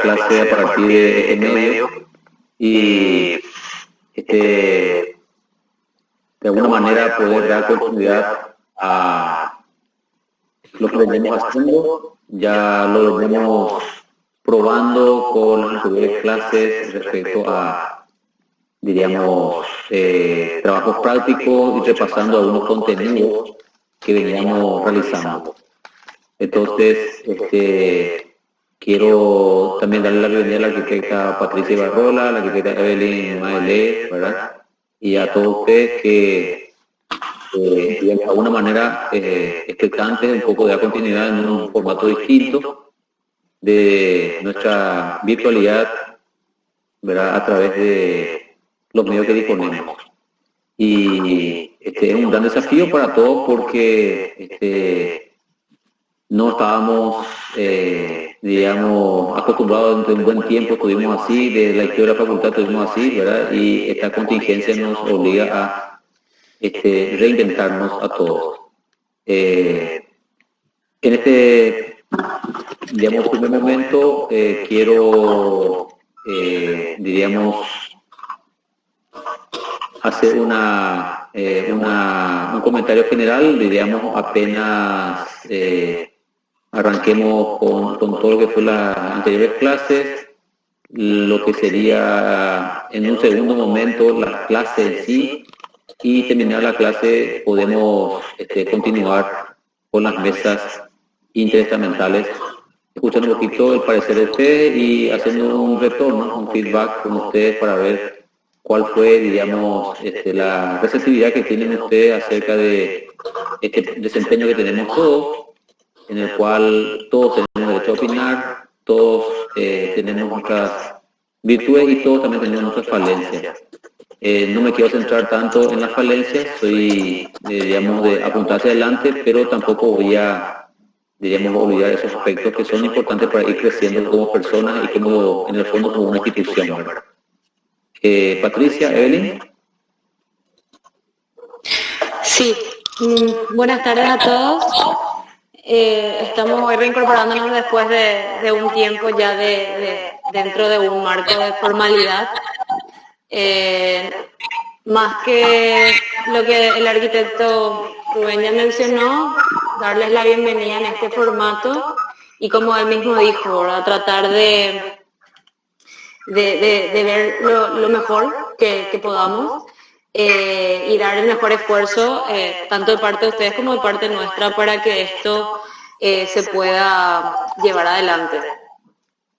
clase a partir de este medio y de alguna manera poder dar continuidad a lo que venimos haciendo. Ya lo venimos probando con las anteriores clases respecto a, diríamos, trabajos prácticos y repasando algunos contenidos que veníamos realizando. Entonces, quiero también darle la bienvenida a la arquitecta Patricia Barrola, a la arquitecta Evelyn Maelé, ¿verdad? Y a todos ustedes que de alguna manera expectantes un poco de la continuidad en un formato distinto de nuestra virtualidad, ¿verdad? A través de los medios que disponemos. Y es un gran desafío para todos porque no estábamos, digamos, acostumbrados durante un buen tiempo, estuvimos así, desde la historia de la facultad estuvimos así, ¿verdad? Y esta contingencia nos obliga a reinventarnos a todos. En digamos, primer momento, quiero, diríamos, hacer un comentario general, diríamos, apenas arranquemos con todo lo que fue las anteriores clases, lo que sería en un segundo momento la clase en sí, y terminar la clase podemos continuar con las mesas interestamentales, escuchando un poquito el parecer de ustedes y haciendo un retorno, un feedback con ustedes para ver cuál fue, digamos, la receptividad que tienen ustedes acerca de este desempeño que tenemos todos, en el cual todos tenemos derecho a opinar, todos tenemos nuestras virtudes y todos también tenemos nuestras falencias. No me quiero centrar tanto en las falencias, soy, digamos, de apuntar hacia adelante, pero tampoco voy a, diríamos, olvidar esos aspectos que son importantes para ir creciendo como personas y como, en el fondo, como una institución, ¿verdad? Patricia, Evelyn. Sí, buenas tardes a todos. Estamos hoy reincorporándonos después de un tiempo ya dentro de un marco de formalidad. Más que lo que el arquitecto Rubén ya mencionó, darles la bienvenida en este formato y, como él mismo dijo, ¿verdad? Tratar de ver lo mejor que podamos y dar el mejor esfuerzo, tanto de parte de ustedes como de parte nuestra, para que esto se pueda llevar adelante.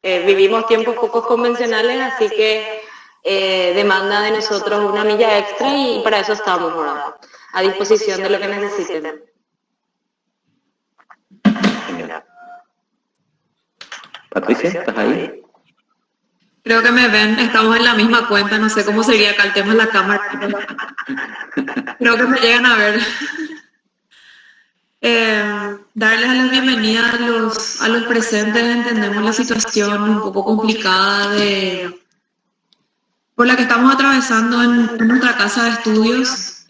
Vivimos tiempos poco convencionales, así que demanda de nosotros una milla extra y para eso estamos, ¿verdad? A disposición de lo que necesiten. Patricia, ¿estás ahí? Creo que me ven, estamos en la misma cuenta, no sé cómo sería acá el tema de la cámara. Creo que me llegan a ver. Darles la bienvenida a los presentes. Entendemos la situación un poco complicada por la que estamos atravesando en nuestra casa de estudios.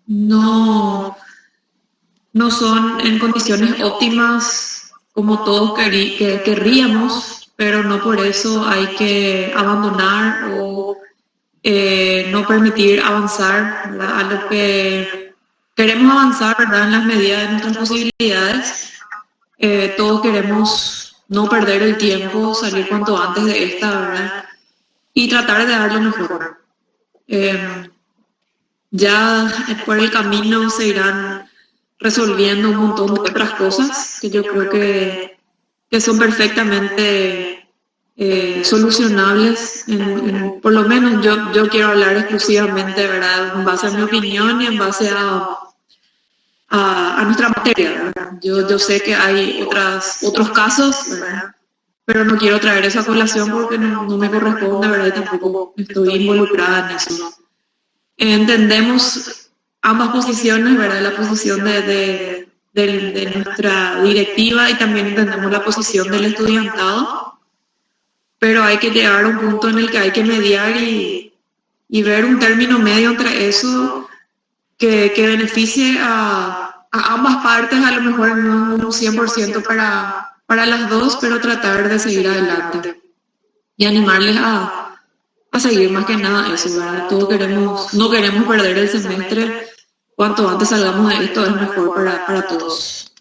No son en condiciones óptimas como todos querríamos, pero no por eso hay que abandonar o no permitir avanzar, ¿verdad? A lo que queremos avanzar, ¿verdad? En las medidas de nuestras posibilidades. Todos queremos no perder el tiempo, salir cuanto antes de esta, ¿verdad? Y tratar de dar lo mejor. Ya por el camino se irán resolviendo un montón de otras cosas que yo creo que son perfectamente solucionables. Por lo menos yo quiero hablar exclusivamente, ¿verdad?, en base a mi opinión y en base a nuestra materia, ¿verdad? Yo sé que hay otros casos, ¿verdad?, pero no quiero traer esa colación porque no me corresponde, ¿verdad?, y tampoco estoy involucrada en eso. Entendemos ambas posiciones, ¿verdad?, la posición de nuestra directiva y también entendemos la posición del estudiantado, pero hay que llegar a un punto en el que hay que mediar y ver un término medio entre eso que beneficie a ambas partes, a lo mejor no un 100% para las dos, pero tratar de seguir adelante y animarles a seguir más que nada eso, ¿verdad? No queremos perder el semestre. Cuanto antes salgamos de esto es mejor para todos.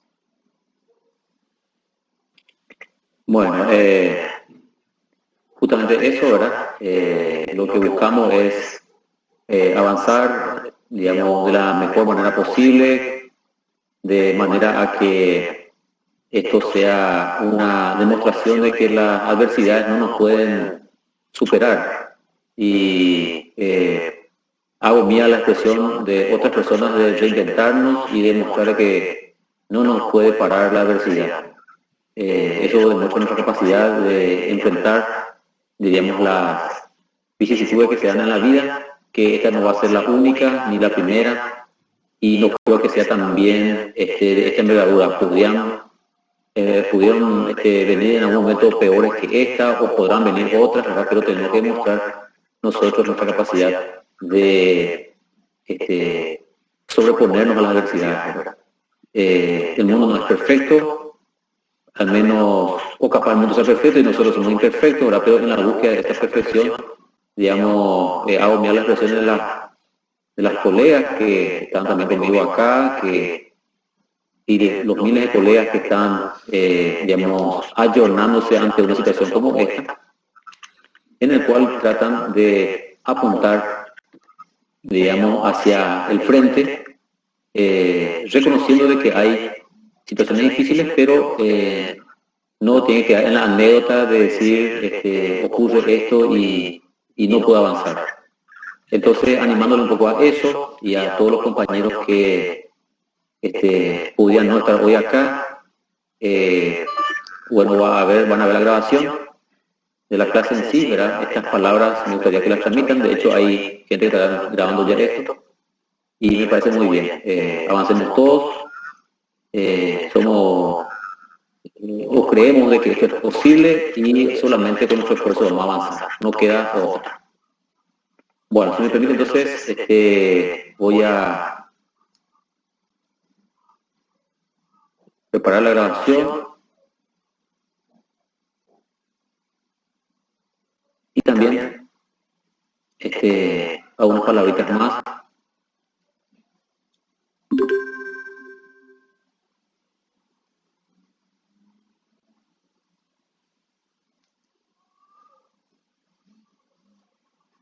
Bueno, justamente eso, ¿verdad? Lo que buscamos es avanzar, digamos, de la mejor manera posible, de manera a que esto sea una demostración de que las adversidades no nos pueden superar. Y hago mía la expresión de otras personas de reinventarnos y demostrar que no nos puede parar la adversidad. Eso demuestra nuestra capacidad de enfrentar, diríamos, las vicisitudes que se dan en la vida, que esta no va a ser la única ni la primera, y no creo que sea también de esta envergadura. Pudieron venir en algún momento peores que esta, o podrán venir otras, ¿verdad? Pero tenemos que demostrar nosotros nuestra capacidad de sobreponernos a las adversidades, ¿verdad? El mundo no es perfecto, al menos, o capaz el mundo sea perfecto y nosotros somos imperfectos, ¿verdad? Pero en la búsqueda de esta perfección, digamos, hago mía las expresiones de las colegas que están también conmigo acá, y de los miles de colegas que están, digamos, ayornándose ante una situación como esta, en el cual tratan de apuntar, digamos, hacia el frente, reconociendo de que hay situaciones difíciles, pero no tiene que quedar en la anécdota de decir, ocurre esto y no puedo avanzar. Entonces, animándole un poco a eso y a todos los compañeros que pudieran no estar hoy acá, bueno, van a ver la grabación de la clase en sí, ¿verdad? Estas palabras me gustaría que las transmitan. De hecho, hay gente que está grabando ya esto y me parece muy bien. Avancemos todos, somos o creemos de que esto es posible y solamente con nuestro esfuerzo vamos a avanzar, no queda otra. Bueno, si me permite, entonces voy a preparar la grabación y también algunas palabritas más.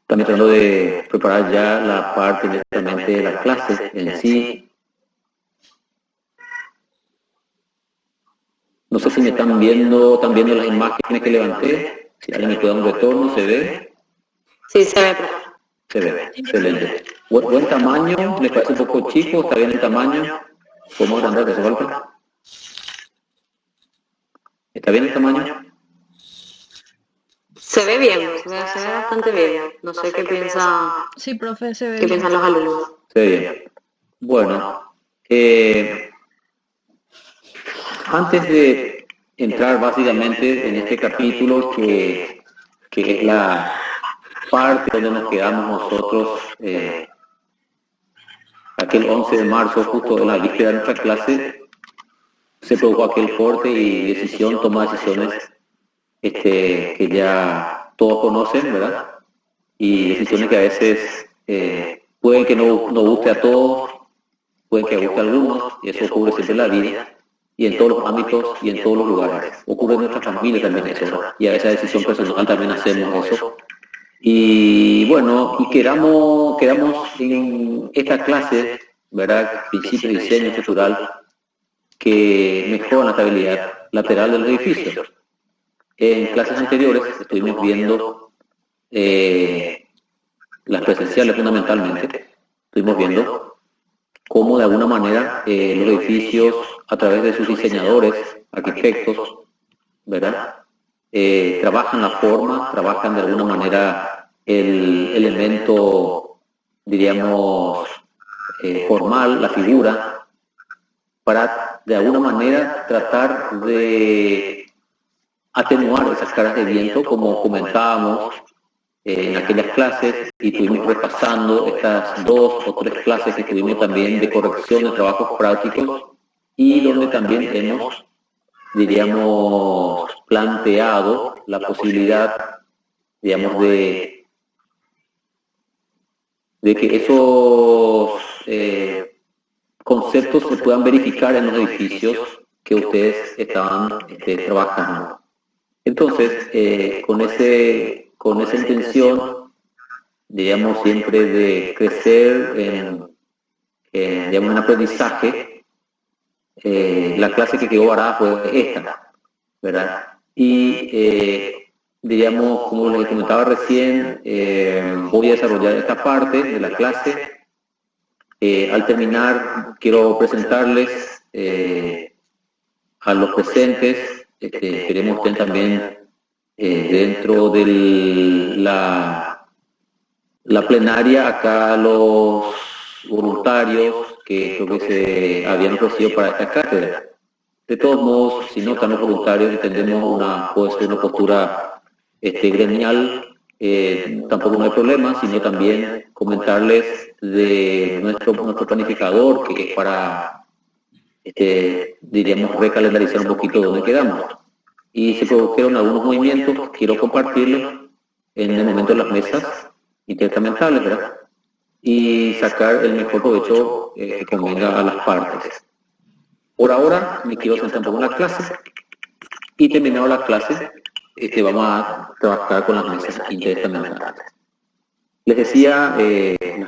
También tratando de preparar ya la parte directamente de las clases en sí. No sé si me están viendo las imágenes que levanté. Si alguien me puede dar un retorno, ¿se ve? Sí, se ve, profe. Se ve, excelente. Buen tamaño, ¿les parece un poco chico? ¿Está bien el tamaño? ¿Podemos agrandar de esa falta? ¿Está bien el tamaño? Se ve bien, se ve bastante bien. No sé qué piensa. Sí, profe, se ve ¿Qué bien. piensan los alumnos? Se ve bien. Bueno, antes de entrar básicamente en este capítulo que es la parte donde nos quedamos nosotros aquel 11 de marzo, justo en la víspera de nuestra clase, se produjo aquel corte y decisión, toma de decisiones que ya todos conocen, ¿verdad? Y decisiones que a veces pueden que no guste a todos, pueden que guste a algunos, y eso ocurre siempre en la vida, y en todos los ámbitos y en todos los lugares. Ocurre en nuestra familia también eso, ¿verdad? Y a esa decisión personal también hacemos eso. Y bueno, y quedamos en esta clase, ¿verdad? Principio de diseño estructural, que mejora la estabilidad lateral de los edificios. En clases anteriores estuvimos viendo las presenciales fundamentalmente, estuvimos viendo cómo de alguna manera los edificios, a través de sus diseñadores, arquitectos, ¿verdad? Trabajan la forma, trabajan de alguna manera el elemento, diríamos, formal, la figura, para de alguna manera tratar de atenuar esas caras de viento, como comentábamos en aquellas clases, y estuvimos repasando estas 2 o 3 clases que tuvimos también de corrección de trabajos prácticos, y donde también hemos diríamos, planteado la posibilidad, digamos, de que esos conceptos se puedan verificar en los edificios que ustedes estaban trabajando. Entonces, con esa intención, diríamos, siempre de crecer digamos, en aprendizaje, la clase que quedó varada fue esta, ¿verdad? Y, diríamos, como les comentaba recién, voy a desarrollar esta parte de la clase. Al terminar, quiero presentarles a los presentes. Queremos tener también dentro de la plenaria acá los voluntarios que creo que se habían ofrecido para esta cátedra. De todos modos, si no están los voluntarios, entendemos puede ser una postura gremial, tampoco no hay problema, sino también comentarles de nuestro planificador, que es para, diríamos, recalendarizar un poquito dónde quedamos. Y se produjeron algunos movimientos, quiero compartirlos en el momento de las mesas intercambiables, ¿verdad? Y sacar el mejor provecho que convenga a las partes. Por ahora me quiero centrar un poco en la clase, y terminado la clase vamos a trabajar con las mesas intercambiables. Les decía,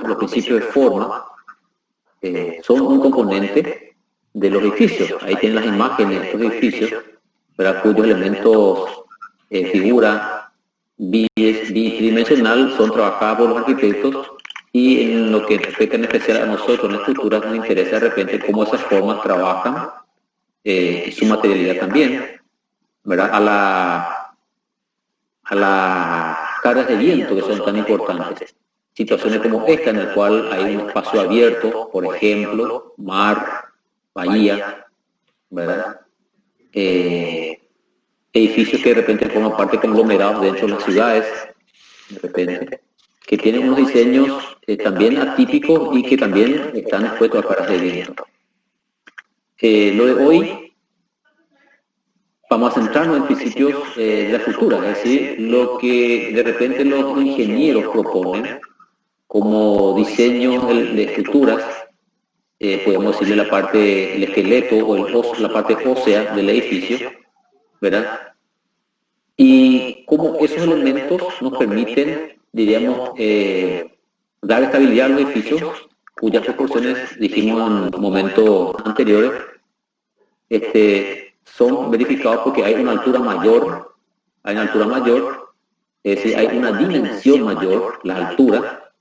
los principios de forma son un componente de los edificios. Ahí tienen las imágenes de estos edificios, ¿verdad? Cuyos elementos, figura bidimensional, son trabajados por los arquitectos, y en lo que respecta en especial a nosotros en la estructura, nos interesa de repente cómo esas formas trabajan y su materialidad también, ¿verdad? A las cargas de viento que son tan importantes. Situaciones como esta, en el cual hay un espacio abierto, por ejemplo, mar, bahía, ¿verdad? Edificios que de repente forman parte conglomerados dentro de las ciudades, de repente, que tienen unos diseños también atípicos y que también están expuestos a cargas de viento. Lo de hoy, vamos a centrarnos en principios de la estructura, es decir, lo que de repente los ingenieros proponen como diseño de estructuras, podemos decirle la parte, el esqueleto o la parte ósea del edificio, ¿verdad? Y cómo esos elementos nos permiten, diríamos, dar estabilidad a los edificios, cuyas proporciones, dijimos en momentos anteriores, son verificados porque hay una altura mayor, es decir, hay una dimensión mayor, la altura,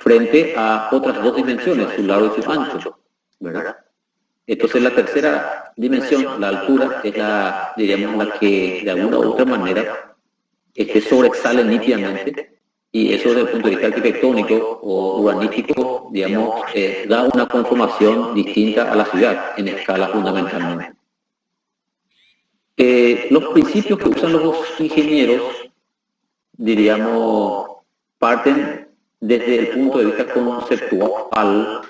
frente a otras dos dimensiones, su largo y su ancho, ¿verdad? Entonces la tercera dimensión, la altura, es la, diríamos, la que de alguna u otra manera sobresale nítidamente, y eso desde el punto de vista arquitectónico o urbanístico, digamos, da una conformación distinta a la ciudad en escala fundamentalmente. Los principios que usan los ingenieros, diríamos, parten desde el punto de vista conceptual,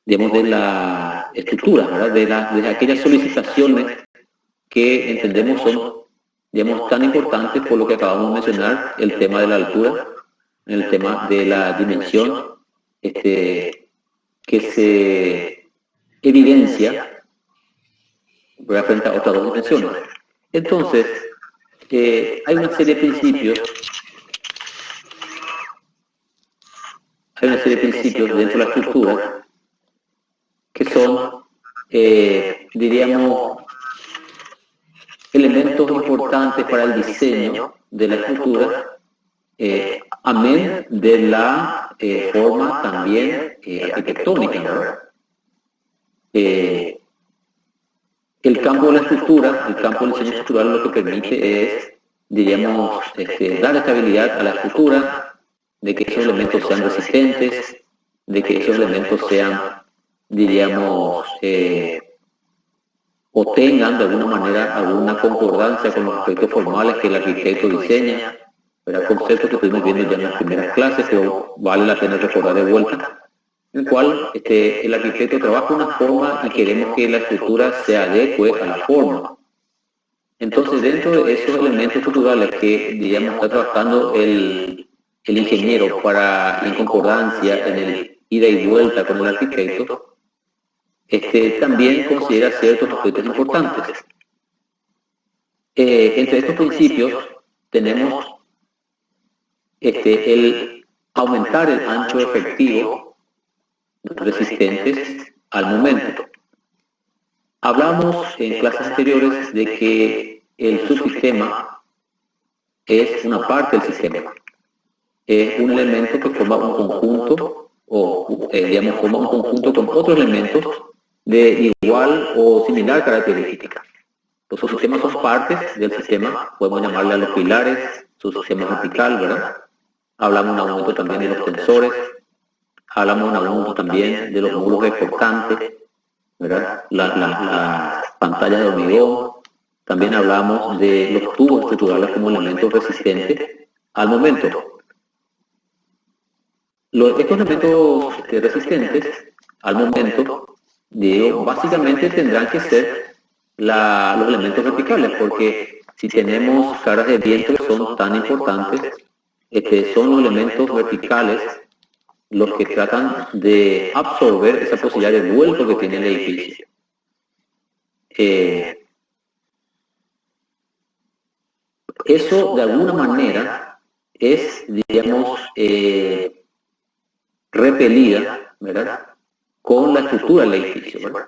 digamos, de la estructura, ¿verdad? De aquellas solicitaciones que entendemos son, digamos, tan importantes por lo que acabamos de mencionar, el tema de la altura, el tema de la dimensión, que se evidencia, ¿verdad?, frente a otras dos dimensiones. Entonces, hay una serie de principios, dentro de la estructura que son, diríamos, elementos importantes para el diseño de la estructura, amén de la forma también arquitectónica, ¿verdad? El campo de la estructura, el campo del diseño estructural, lo que permite es, diríamos, dar estabilidad a la estructura, de que esos elementos sean resistentes, de que esos elementos sean, diríamos, o tengan de alguna manera alguna concordancia con los aspectos formales que el arquitecto diseña, ¿verdad? Conceptos que estuvimos viendo ya en las primeras clases, pero vale la pena recordar de vuelta. en el cual el arquitecto trabaja una forma y queremos que la estructura se adecue a la forma. Entonces, dentro de esos elementos estructurales que, digamos, está trabajando el ingeniero para, en concordancia, en el ida y vuelta con el arquitecto, también considera ciertos aspectos importantes. Entre estos principios tenemos el aumentar el ancho efectivo resistentes al momento. Hablamos en clases anteriores de que el subsistema es una parte del sistema. Es un elemento que forma un conjunto, o digamos, forma un conjunto con otros elementos de igual o similar característica. Los subsistemas son partes del sistema, podemos llamarle a los pilares, subsistema vertical, ¿verdad? Hablamos en algún momento también de los tensores, hablamos en algún momento también de los muros exportantes, ¿verdad? Las pantallas de hormigón, también hablamos de los tubos estructurales como elementos resistentes al momento. Estos elementos resistentes al momento, digo, básicamente tendrán que ser los elementos verticales, porque si tenemos cargas de viento que son tan importantes, son los elementos verticales los que tratan de absorber esa posibilidad de vuelco que tiene el edificio. Eso de alguna manera es, digamos, repelida, ¿verdad?, con la estructura del edificio, ¿verdad?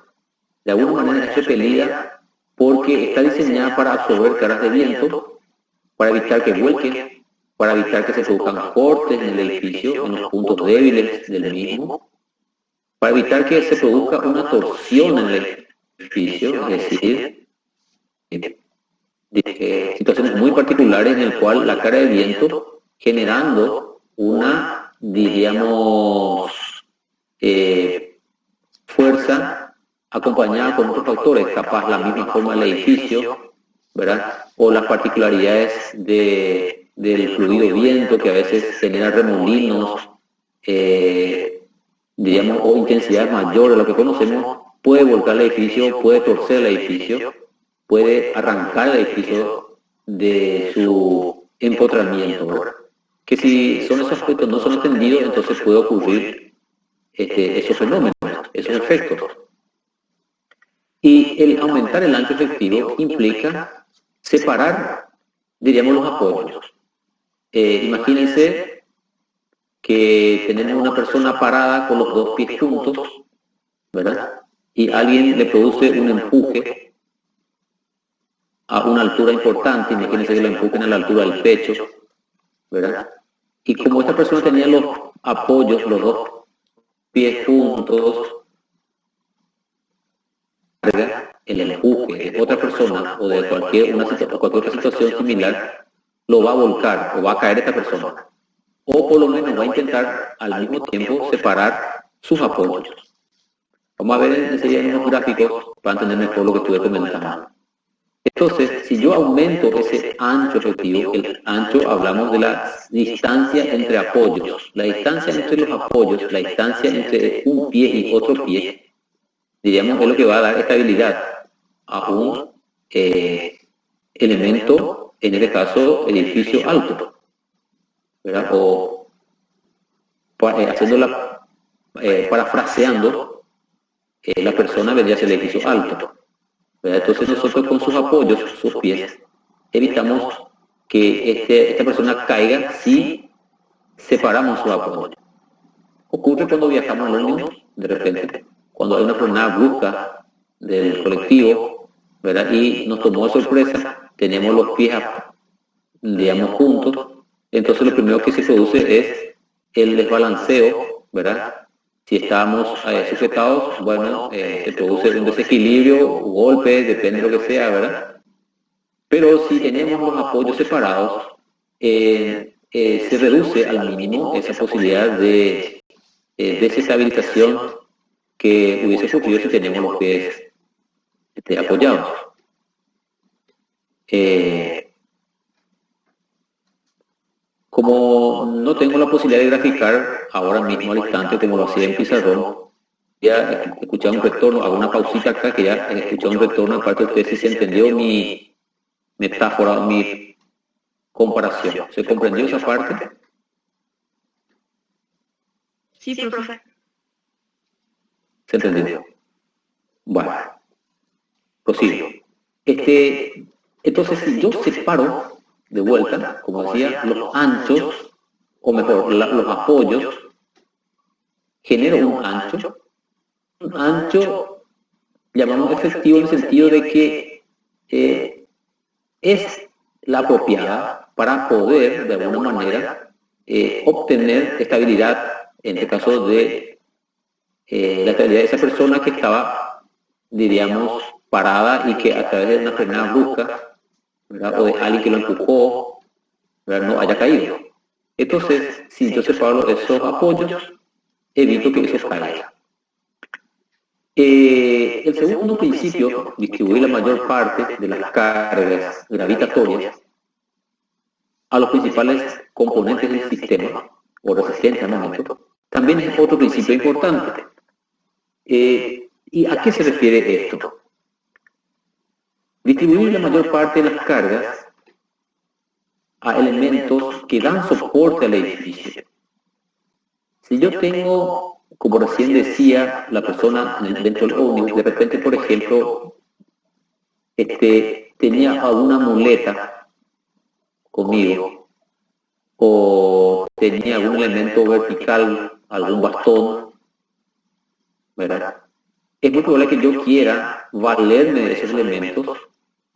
De alguna manera es repelida porque está diseñada para absorber cargas de viento, para evitar que vuelque, para evitar que se produzcan cortes en el edificio, en los puntos débiles del mismo, para evitar que se produzca una torsión en el edificio, es decir, situaciones muy particulares en las cuales la carga de viento generando una, diríamos, fuerza acompañada con otros factores, capaz la misma forma del edificio, ¿verdad?, o las particularidades del fluido viento que a veces genera remolinos, diríamos, o intensidades mayores, lo que conocemos, puede volcar el edificio, puede torcer el edificio, puede arrancar el edificio de su empotramiento, ¿verdad? Que si son esos aspectos no son entendidos, entonces puede ocurrir esos fenómenos, esos efectos. Y el aumentar el ancho efectivo implica separar, diríamos, los apoyos. Imagínense que tenemos una persona parada con los dos pies juntos, ¿verdad? Y alguien le produce un empuje a una altura importante, imagínense que lo empujen a la altura del pecho, ¿verdad? Y como esta persona tenía los apoyos, los dos pies juntos, el empuje de otra persona o de cualquier otra situación similar, lo va a volcar o va a caer esta persona. O por lo menos va a intentar al mismo tiempo separar sus apoyos. Vamos a ver enseguida en unos gráficos para entender mejor lo que estuve comentando. Entonces, si yo aumento ese ancho efectivo, el ancho hablamos de la distancia entre apoyos, la distancia entre los apoyos, la distancia entre un pie y otro pie, diríamos es lo que va a dar estabilidad a un elemento, en este caso edificio alto, ¿verdad? O haciéndola, parafraseando, la persona vendría a ser el edificio alto, ¿verdad? Entonces nosotros con sus apoyos, sus pies, evitamos que esta persona caiga si separamos su apoyo. Ocurre cuando viajamos en ómnibus, de repente, cuando hay una frenada brusca del colectivo, ¿verdad?, y nos tomó de sorpresa, tenemos los pies, digamos, juntos, entonces lo primero que se produce es el desbalanceo, ¿verdad? Si estamos sujetados, bueno, se produce un desequilibrio, golpe, depende de lo que sea, ¿verdad? Pero si tenemos los apoyos separados, se reduce al mínimo esa posibilidad de desestabilización que hubiese ocurrido si tenemos los pies apoyados. Como no tengo la la posibilidad de graficar ahora mismo al instante, como lo hacía en pizarrón. Ya escuchaba un retorno, hago una pausita acá, que ya he escuchado un retorno de parte de ustedes si se entendió mi metáfora, mi comparación. ¿Se comprendió esa parte? Sí, profe. ¿Se entendió? Bueno, prosigo. Entonces, si yo separo de vuelta, como decía, los anchos, o mejor, los apoyos, genero un ancho, llamamos efectivo en el sentido de que es la apropiada para poder, de alguna manera, obtener estabilidad, en el caso de la estabilidad de esa persona que estaba, diríamos, parada y que a través de una frenada brusca, ¿verdad?, o de alguien que lo empujó, ¿verdad?, no haya caído. Entonces, si yo separo esos apoyos, evito que eso caiga. El segundo principio, distribuir la mayor parte de las cargas gravitatorias a los principales componentes del sistema, o resistentes al momento, también es otro principio importante. ¿Y a qué se refiere esto? Distribuir la mayor parte de las cargas a elementos que dan soporte al edificio. Si yo tengo, como recién decía la persona dentro del ómnibus, de repente, por ejemplo, tenía alguna muleta conmigo, o tenía algún elemento vertical, algún bastón, ¿verdad? Es muy probable que yo quiera valerme de esos elementos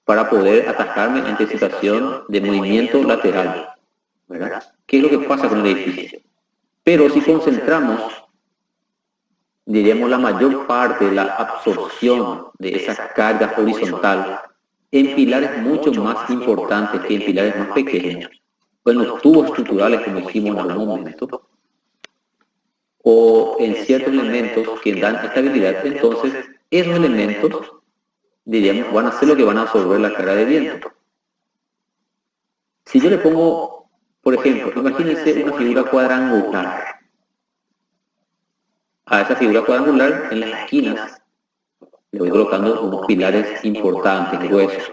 para poder atajarme ante situación de movimiento lateral, ¿verdad? ¿Qué es lo que pasa con el edificio? Pero si concentramos, diríamos, la mayor parte de la absorción de esa carga horizontal en pilares mucho más importantes que en pilares más pequeños, o en los tubos estructurales, como dijimos en algún momento, o en ciertos elementos que dan estabilidad, entonces esos elementos, diríamos, van a ser lo que van a absorber la carga de viento. Si yo le pongo, por ejemplo, imagínense una figura cuadrangular. A esa figura cuadrangular, en las esquinas, le voy colocando unos pilares importantes, gruesos.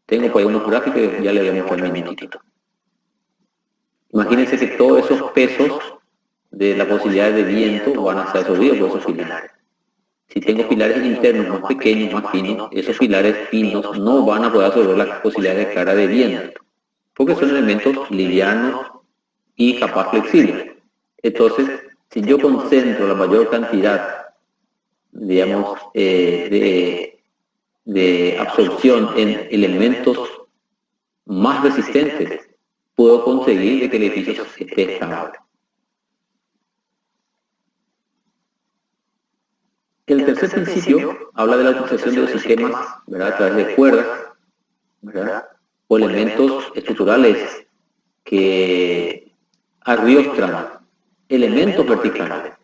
Tengo por ahí unos gráficos que ya le voy a mostrar en un minutito. Imagínense que todos esos pesos de la posibilidad de viento van a ser absorbidos por esos pilares. Si tengo pilares internos más pequeños, más finos, esos pilares finos no van a poder absorber la posibilidad de carga de viento, porque son elementos livianos y capaz flexibles. Entonces, si yo concentro la mayor cantidad, digamos, de absorción en elementos más resistentes, puedo conseguir que el edificio esté estable. El tercer principio habla de la utilización de los sistemas, ¿verdad?, a través de cuerdas, ¿verdad?, o elementos estructurales que arriostran elementos verticales.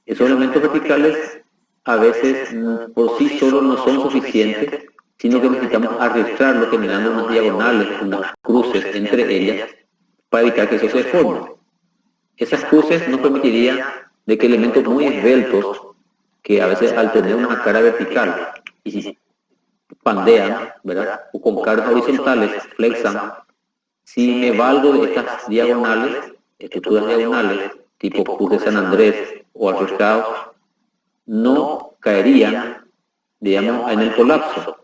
Esos elementos verticales a veces por sí solos no son suficientes, sino que necesitamos arriostrarlos generando unas diagonales, unas cruces entre ellas, para evitar que eso se deforme. Esas cruces nos permitirían de que elementos muy esbeltos, que a veces al tener una cara vertical y si pandean, ¿verdad?, o con cargas horizontales, flexan, si me valgo de estas diagonales, estructuras diagonales, tipo Cruz de San Andrés o arroscados, no caerían, digamos, en el colapso.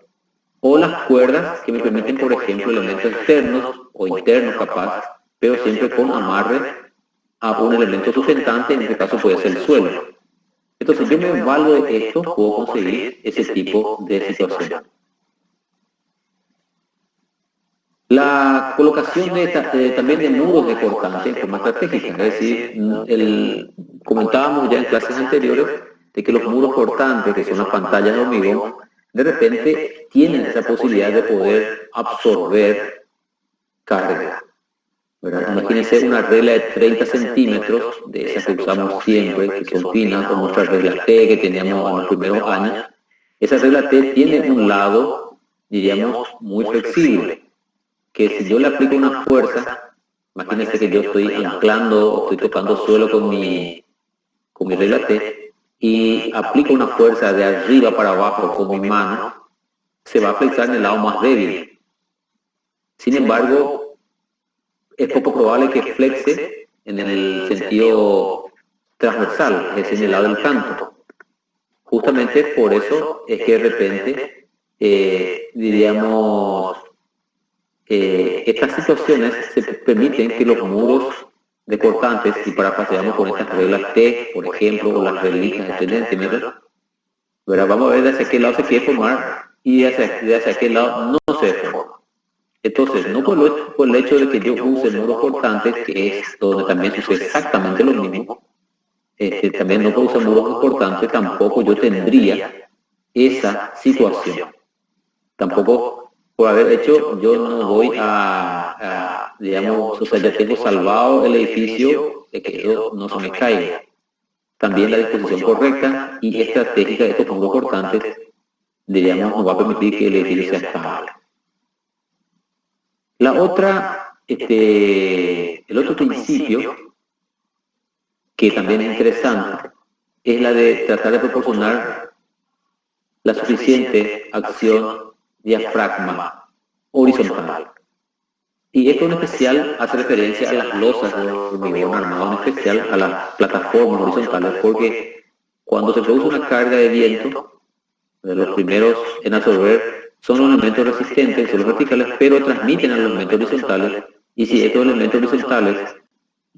O las cuerdas que me permiten, por ejemplo, elementos externos o internos capaz, pero siempre con amarre a un elemento sustentante, en este caso puede ser el suelo. Entonces, yo me valgo de esto, puedo conseguir ese tipo de situación. La colocación también de muros de cortante en forma estratégica, es decir, comentábamos ya en clases anteriores de que los muros cortantes, que son las pantallas de hormigón, de repente tienen esa posibilidad de poder absorber carga, ¿verdad? Imagínense una regla de 30 centímetros, de esas que usamos siempre, que son finas, como nuestra regla T que teníamos en los primeros años. Esa regla T tiene un lado, diríamos, muy flexible, que si yo le aplico una fuerza, Imagínense que yo estoy anclando, o estoy tocando suelo con mi regla T y aplico una fuerza de arriba para abajo con mi mano, se va a flexar en el lado más débil. Sin embargo, es poco probable que flexe en el sentido transversal, es decir, en el lado del canto. Justamente por eso es que de repente, diríamos, estas situaciones se permiten que los muros decortantes, y parafraseamos con estas reglas T, por ejemplo, o las reglitas de 3 centímetros, ¿verdad? Vamos a ver de hacia qué lado se quiere formar y de hacia qué lado no se forma. Entonces, no por el hecho de que yo use muros cortantes, que es donde también sucede exactamente lo mismo, también no por usar muros cortantes, tampoco yo tendría esa situación. Tampoco por haber hecho, yo no voy digamos, o sea, ya tengo salvado el edificio de que eso no se me caiga. También la disposición correcta y estratégica de estos muros cortantes, diríamos, nos va a permitir que el edificio sea estable. La otra, el otro principio, que también es interesante, es la de tratar de proporcionar la suficiente acción diafragma horizontal. Y esto en especial hace referencia a las losas de hormigón armado, en especial a las plataformas horizontales, porque cuando se produce una carga de viento, los primeros en absorber son los elementos resistentes, son los verticales, pero transmiten a los elementos horizontales, y si estos elementos horizontales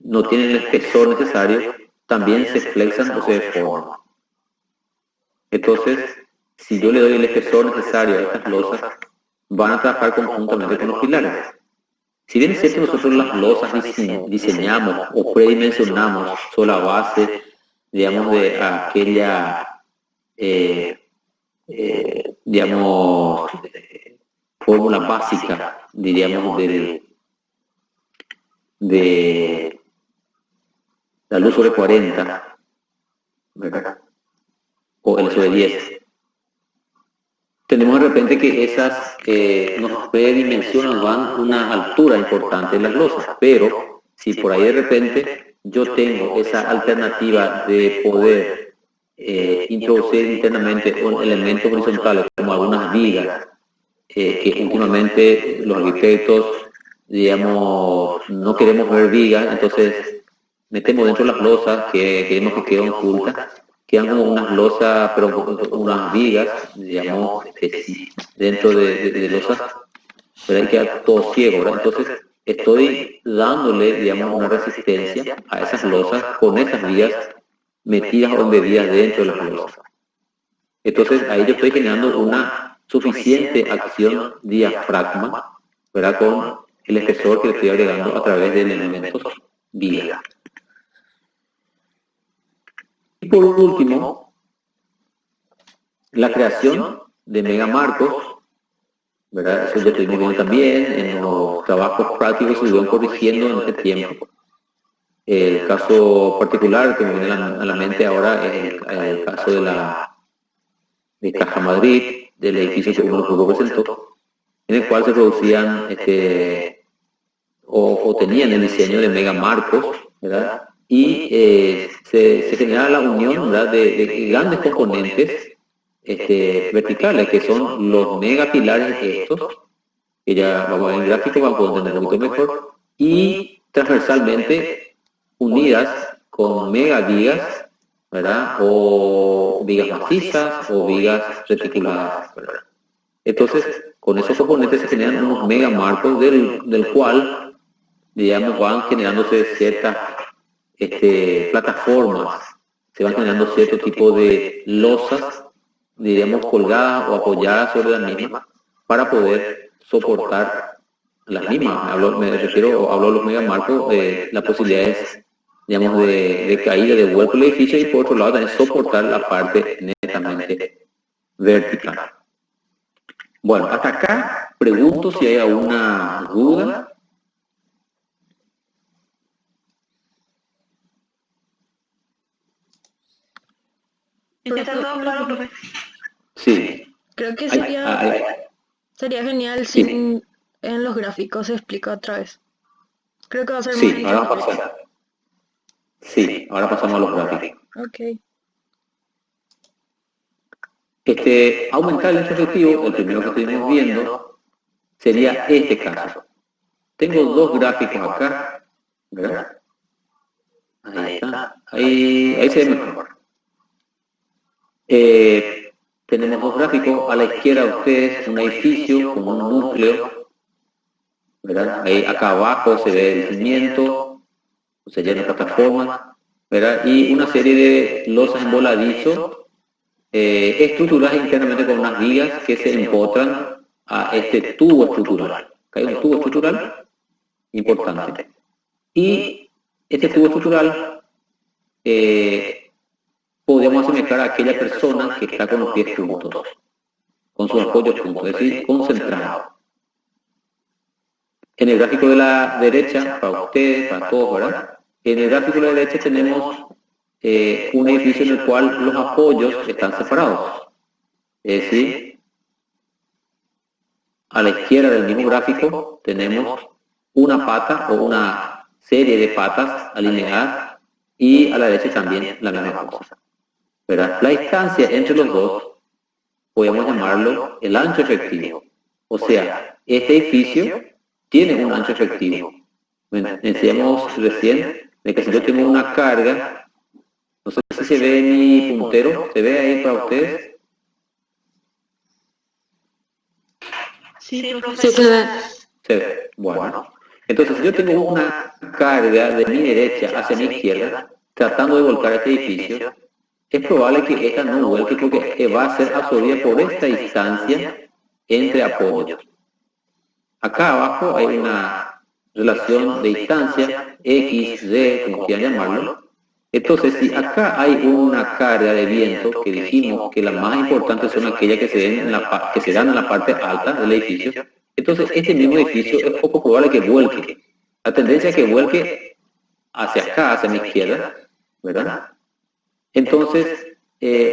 no tienen el espesor necesario, también se flexan o se deforman. Entonces, si yo le doy el espesor necesario a estas losas, van a trabajar conjuntamente con los pilares. Si bien es cierto, nosotros las losas diseñamos o predimensionamos sobre la base, digamos, de aquella, digamos, fórmula básica, diríamos, de la luz sobre 40, ¿verdad? O el sobre 10. Tenemos de repente que esas nos predimensionan, van una altura importante en las losas, pero si por ahí de repente yo tengo esa alternativa de poder introducir internamente elementos horizontales como algunas vigas, que últimamente los arquitectos, digamos, no queremos ver vigas, entonces metemos dentro de las losas que queremos que queden ocultas, quedan como unas losas, pero unas vigas, digamos, dentro de losas, pero hay que quedar todo ciego, ¿verdad? Entonces, estoy dándole, digamos, una resistencia a esas losas con esas vigas metidas o embedidas dentro de las losas. Entonces, ahí yo estoy generando una suficiente acción diafragma, ¿verdad? Con el espesor que le estoy agregando a través de elementos viga. Y por último, la creación de megamarcos, ¿verdad? Eso ya estuvimos viendo también en los trabajos prácticos que se iban corrigiendo en este tiempo. El caso particular que me viene a la mente ahora es el caso de Caja Madrid, del edificio que uno lo presentó, en el cual se producían o tenían el diseño de megamarcos, ¿verdad? Y se generaba la unión, ¿verdad?, de grandes componentes verticales, que son los megapilares estos, que ya vamos a ver en el gráfico, vamos a poder entender un poquito mejor, y transversalmente unidas con megavigas, ¿verdad?, o vigas macizas o vigas reticuladas, ¿verdad? Entonces, con esos componentes se generan unos megamarcos del cual, digamos, van generándose ciertas plataformas, se van generando cierto tipo de losas, diríamos, colgadas o apoyadas sobre las mismas para poder soportar las mismas. Hablo de los megamarcos, la posibilidad es, digamos, de caída, de vuelco del edificio, y por otro lado también soportar la parte netamente vertical. Bueno, hasta acá pregunto si hay alguna duda. Está todo claro, profe. Sí. Creo que sería genial si en los gráficos se explica otra vez. Creo que va a ser Sí, muy ahora vamos a difícil. pasar. Sí, ahora pasamos a los gráficos. Ok. Aumentar el ancho efectivo, el primero que estuvimos viendo, sería este caso. Tengo dos gráficos acá, ¿verdad? Ahí está. Ahí se ve mejor. Tenemos dos gráficos. A la izquierda de ustedes un edificio con un núcleo, ¿verdad? Ahí acá abajo se ve el cimiento, o sea, ya la plataforma, ¿verdad? Y una serie de losas en voladizo estructuradas internamente con unas vigas que se empotran a este tubo estructural. Acá hay un tubo estructural importante. Y este tubo estructural podríamos asemejar a aquella persona que está con los pies juntos, con sus apoyos juntos, es decir, concentrado. En el gráfico de la derecha, para ustedes, para todos, ¿verdad? En el gráfico de la derecha tenemos un edificio en el cual los apoyos están separados. Es decir, a la izquierda del mismo gráfico tenemos una pata o una serie de patas alineadas y a la derecha también la misma cosa, ¿verdad? La distancia entre los dos podemos llamarlo el ancho efectivo. O sea, este edificio tiene un ancho efectivo. Decíamos recién de que si yo tengo una carga, no sé si se ve mi puntero, ¿se ve ahí para ustedes? Sí, Sí, profesor. se ve. Se ve. Bueno. Entonces, si yo tengo una carga de mi derecha hacia mi izquierda, tratando de volcar este edificio, es probable que esta no vuelque porque va a ser absorbida por esta distancia entre apoyos. Acá abajo hay una relación de distancia, X, Y, como quieran llamarlo. Entonces, si acá hay una carga de viento, que dijimos que las más importantes son aquellas que se dan en la parte alta del edificio, entonces este mismo edificio es poco probable que vuelque. La tendencia es que vuelque hacia acá, hacia mi izquierda, ¿verdad? Entonces,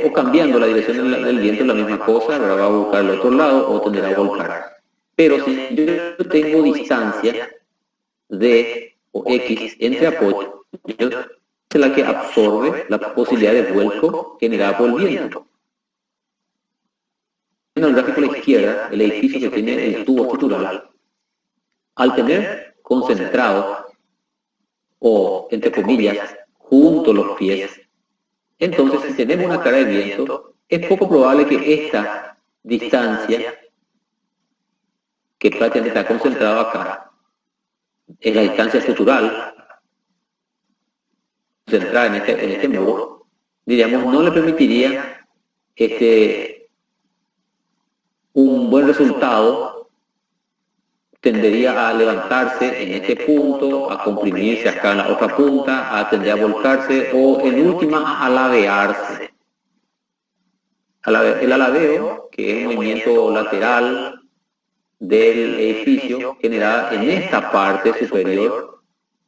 o cambiando la dirección del viento es la misma cosa, ¿verdad? Va a buscar el otro lado o tenderá a volcar. Pero si yo tengo distancia D o X entre apoyos, es la que absorbe la posibilidad de vuelco generada por el viento. En el gráfico a la izquierda, el edificio que tiene el tubo estructural, al tener concentrado o, entre comillas, junto los pies, entonces si tenemos una carga de viento, es poco probable que esta distancia, que prácticamente está concentrada acá, es la distancia estructural, centrada en este muro, diríamos, no le permitiría un buen resultado, tendería a levantarse en este punto, a comprimirse acá en la otra punta, tendría a volcarse o en última a alabearse. El alabeo, que es un movimiento lateral del edificio generada en esta parte superior,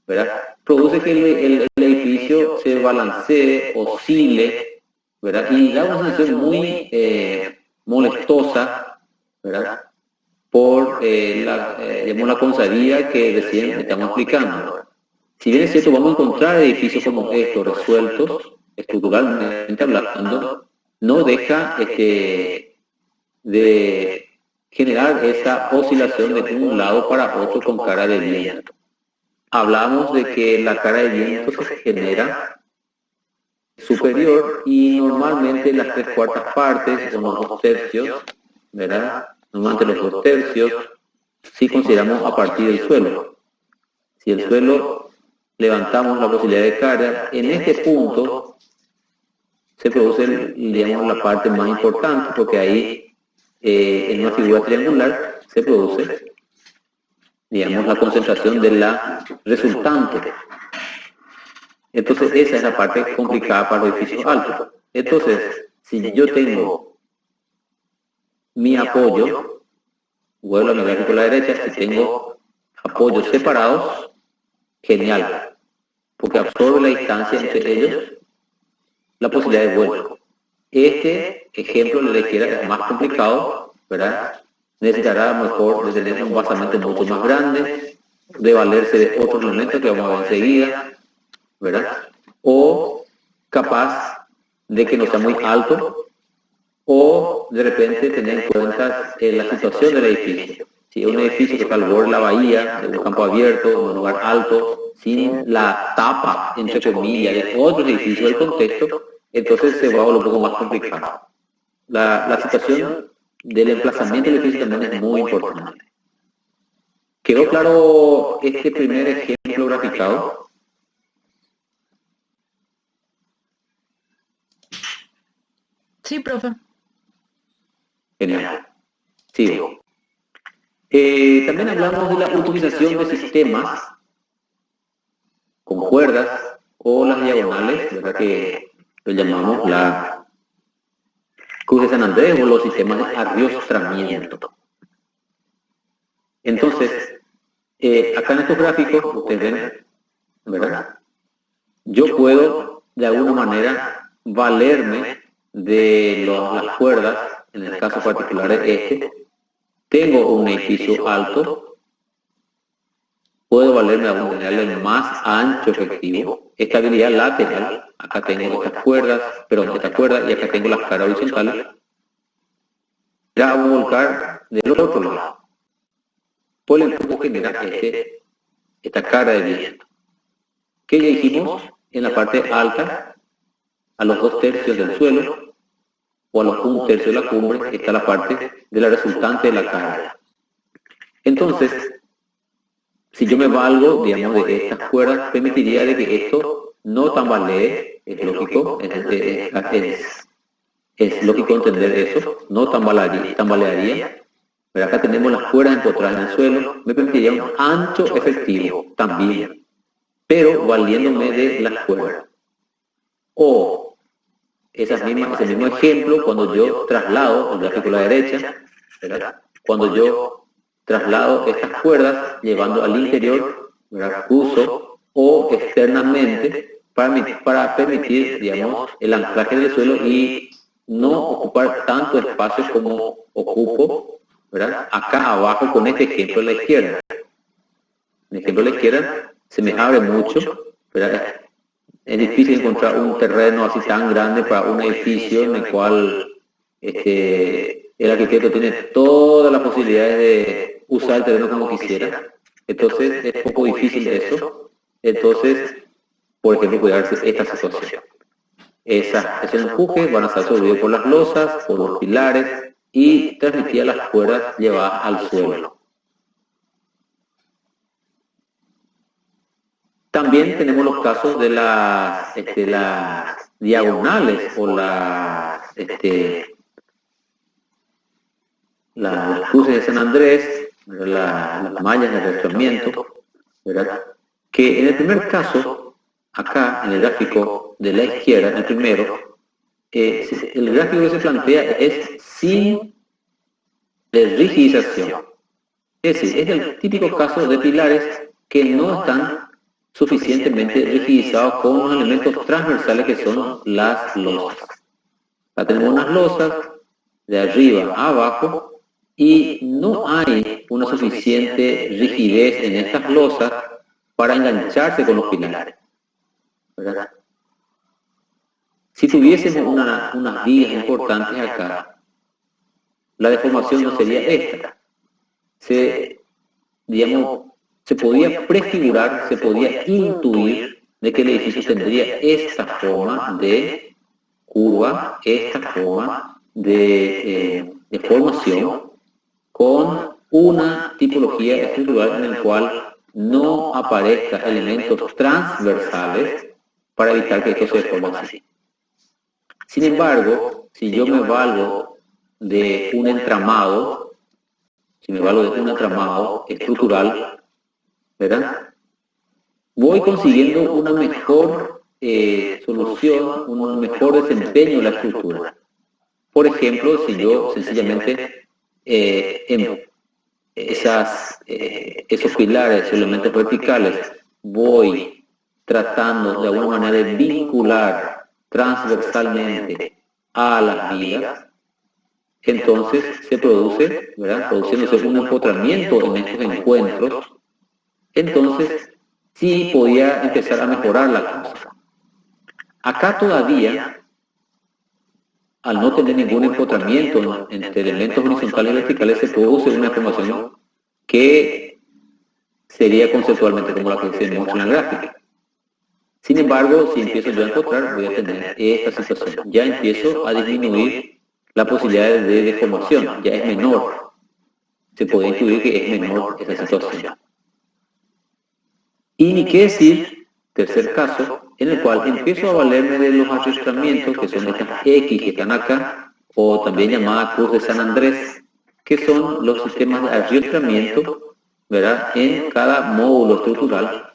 ¿verdad? Produce que el edificio se balancee, oscile, ¿verdad? Y da una sensación muy molestosa, ¿verdad? Por la consadía que recién estamos explicando. Si bien es cierto, vamos a encontrar edificios como estos resueltos, estructuralmente hablando, no deja de generar esa oscilación de un lado para otro con cara de viento. Hablamos de que la cara de viento se genera superior y normalmente las 3/4 partes o los 2/3, ¿verdad? Normalmente los 2/3 si consideramos a partir del suelo. Si el suelo levantamos la posibilidad de carga, en este punto se produce, digamos, la parte más importante porque ahí en una figura triangular se produce, digamos, la concentración de la resultante. Entonces esa es la parte complicada para los edificios altos. Entonces, si yo tengo mi apoyo, vuelvo a mi gráfico a la derecha, si tengo apoyos separados, genial, porque absorbe la distancia entre ellos, la posibilidad de vuelco. Este ejemplo de la izquierda es más complicado, ¿verdad? Necesitará a lo mejor de tener un basamento mucho más grande, de valerse de otros elementos que vamos a ver enseguida, ¿verdad? O capaz de que no sea muy alto, o de repente tener en cuenta la situación del edificio. Si es un edificio que está al borde de la bahía, de un campo abierto, en un lugar alto, sin la tapa, entre comillas, de otros edificios del contexto, entonces se va a volver un poco más complicado. La situación del emplazamiento del edificio también es muy importante. ¿Quedó claro este primer ejemplo graficado? Sí, profe. Genial. Sigo. También hablamos de la utilización de sistemas con cuerdas o las diagonales, ¿verdad? Que lo llamamos la Cruz de San Andrés o los sistemas de arriostramiento. Entonces, acá en estos gráficos, ustedes ven, ¿verdad? Yo puedo, de alguna manera, valerme de las cuerdas, en el caso particular de este. Tengo un edificio alto, puedo valerme de alguna manera del más ancho efectivo. Estabilidad lateral, acá tengo estas cuerdas, esta cuerda, y acá tengo las caras horizontales. Ya voy a volcar del otro lado. Por el empuje que genera esta cara de viento. ¿Qué ya dijimos? En la parte alta, a los 2/3 del suelo, o a los 1/3 de la cumbre, está la parte de la resultante de la cara. Entonces, si yo me valgo, digamos, de estas cuerdas, permitiría de que esto no tambalee, es lógico, es lógico entender eso, no tambalearía. Pero acá tenemos las cuerdas empotradas en el suelo, me permitiría un ancho efectivo también, pero valiéndome de las cuerdas. O ese mismo ejemplo, cuando yo traslado el gráfico a la derecha, ¿verdad? Cuando yo traslado estas cuerdas llevando al interior, ¿verdad? Uso o externamente para permitir, digamos, el anclaje del suelo y no ocupar tanto espacio como ocupo, ¿verdad? Acá abajo con este ejemplo a la izquierda. El ejemplo a la izquierda se me abre mucho, ¿verdad? Es difícil encontrar un terreno así tan grande para un edificio en el cual el arquitecto tiene todas las posibilidades de usar el terreno como quisiera. Entonces es poco difícil eso. Entonces, por ejemplo, puede darse esta situación. Esos empujes van a estar sobrevividos por las losas, por los pilares y transmitir las cuerdas llevadas al suelo. También tenemos los casos de las diagonales o las cruces de San Andrés, las mallas de arrastramiento, ¿verdad? Que en el primer caso, acá en el gráfico de la izquierda, en el primero, el gráfico que se plantea es sin rigidización. Es decir, es el típico caso de pilares que no están suficientemente rigidizados con los elementos transversales que son las losas. Acá tenemos unas losas de arriba a abajo y no hay una suficiente rigidez en estas losas para engancharse con los pilares, ¿verdad? Si tuviésemos unas vigas importantes acá, la deformación no sería esta. Se podía prefigurar, se podía intuir de que el edificio tendría esta forma de curva, esta forma de formación, con una tipología estructural en la cual no aparezcan elementos transversales para evitar que esto se deforme así. Sin embargo, si yo me valgo de un entramado, estructural, ¿verdad? Voy consiguiendo una mejor solución, un mejor desempeño de la estructura. Por ejemplo, si yo sencillamente esos pilares, elementos verticales, voy tratando de alguna manera de vincular transversalmente a las vigas, entonces se produce, ¿verdad? Produciéndose un empotramiento en estos encuentros, entonces sí podía empezar a mejorar la cosa. Acá todavía, al no tener ningún empotramiento entre elementos horizontales y verticales, se produce una deformación que sería conceptualmente como la que se muestra en la gráfica. Sin embargo, si empiezo yo a empotrar, voy a tener esta situación. Ya empiezo a disminuir la posibilidad de deformación, ya es menor. Se puede intuir que es menor esa situación. Y ni qué decir, tercer caso, en el cual empiezo a valerme de los arrastramientos, que son estas X que están acá, o también llamadas Cruz de San Andrés, que son los sistemas de arrastramiento, ¿verdad?, en cada módulo estructural,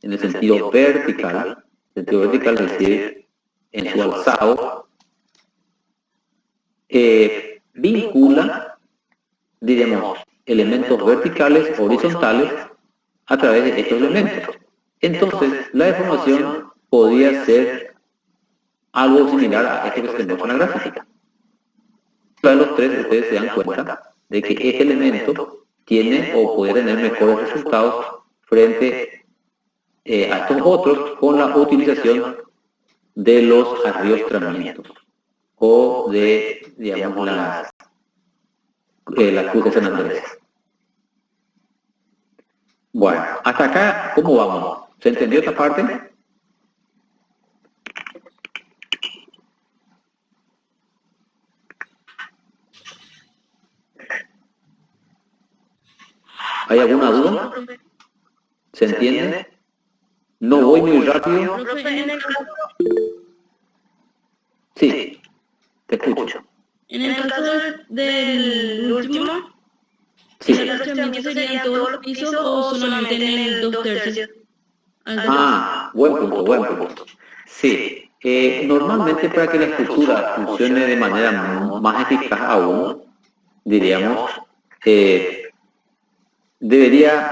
en el sentido vertical, es decir, en su alzado, vincula, diríamos, elementos verticales, horizontales, a través de estos elementos. Entonces, la deformación podría ser algo similar a esto que se muestra en la gráfica. De los tres, ustedes se dan cuenta de que este elemento tiene o puede tener mejores resultados frente a estos otros con la utilización de los arrastramientos o de, digamos, la Cruz de San Andrés. Bueno, hasta acá, ¿cómo vamos? ¿Se entendió esta parte? ¿Hay alguna duda? ¿Se entiende? ¿No voy muy rápido? Sí, te escucho. En el caso del último, Sí. ¿el arrastramiento sería en todos los pisos o solamente en el 2/3? Ah, buen punto. Sí, normalmente para que la estructura funcione de manera más eficaz aún, diríamos, debería